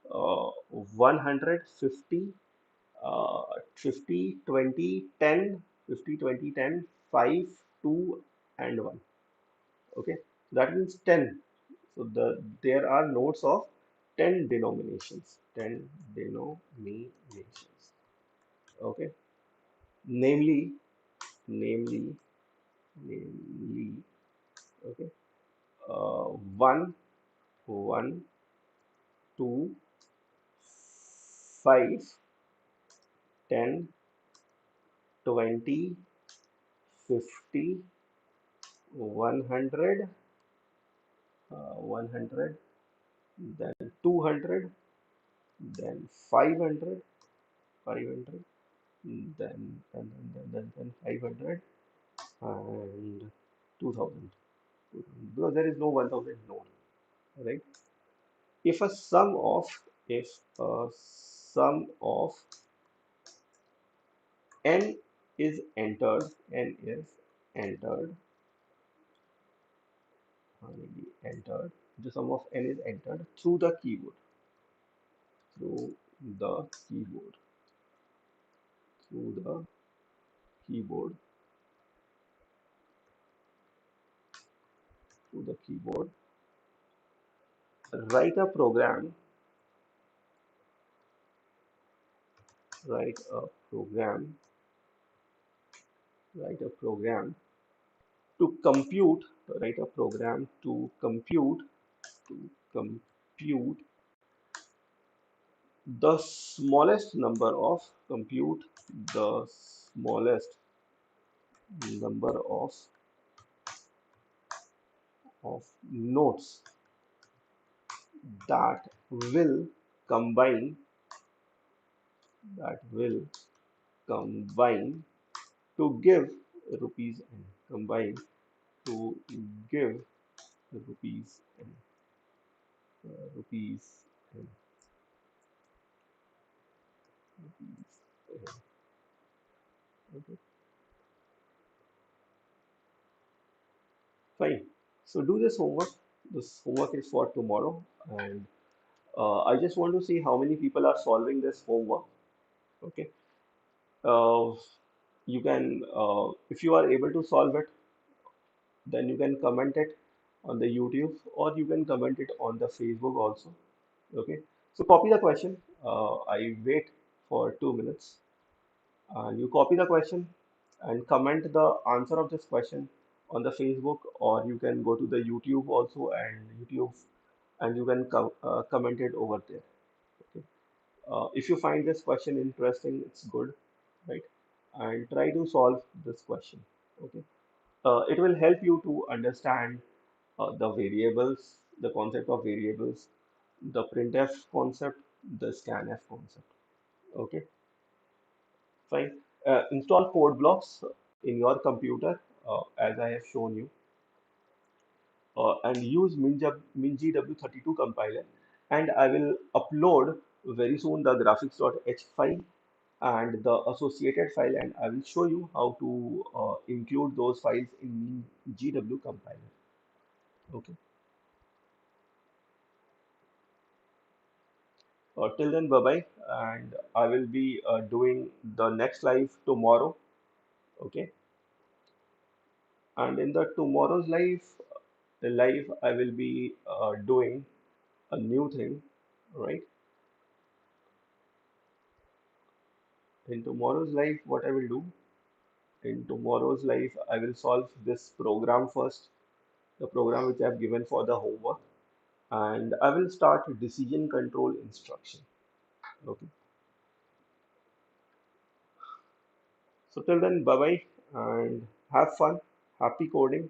100, 50, 50, 20, 10, 50, 20, 10, 5, 2, and 1. Okay, that means 10. So there are notes of 10 denominations. 10 denominations. Okay, namely, namely, namely. Okay, 1, 1, 2, 5, 10, 20, 50, 100, 100, then 200, then 500, 500, then 500, and 2000. Because there is no 1000 node, right? If a sum of if a sum of n is entered, entered, the sum of n is entered through the keyboard, through the keyboard, through the keyboard, through the keyboard. Write a program, write a program, write a program to compute, write a program to compute the smallest number of compute the smallest number of nodes that will combine that will combine to give rupees n, combine to give rupees n, rupees n, rupees n. Okay, fine. So do this homework. This homework is for tomorrow, and I just want to see how many people are solving this homework. Okay. Uh, you can, if you are able to solve it, then you can comment it on the YouTube, or you can comment it on the Facebook also. Okay. So copy the question. I wait for 2 minutes, and you copy the question and comment the answer of this question on the Facebook, or you can go to the YouTube also, and you can comment it over there. Okay. If you find this question interesting, it's good, right? And try to solve this question. Okay. It will help you to understand the variables, the concept of variables, the printf concept, the scanf concept. Okay, fine. Install code blocks in your computer, as I have shown you, and use MinGW32 compiler. And I will upload very soon the graphics.h file and the associated file, and I will show you how to include those files in GW compiler. Okay. Till then, bye bye, and I will be doing the next live tomorrow. Okay, and in the tomorrow's live I will be doing a new thing, right? In tomorrow's live, what I will do in tomorrow's live, I will solve this program first, the program which I have given for the homework, and I will start decision control instruction. Okay, so till then, bye bye, and have fun, happy coding.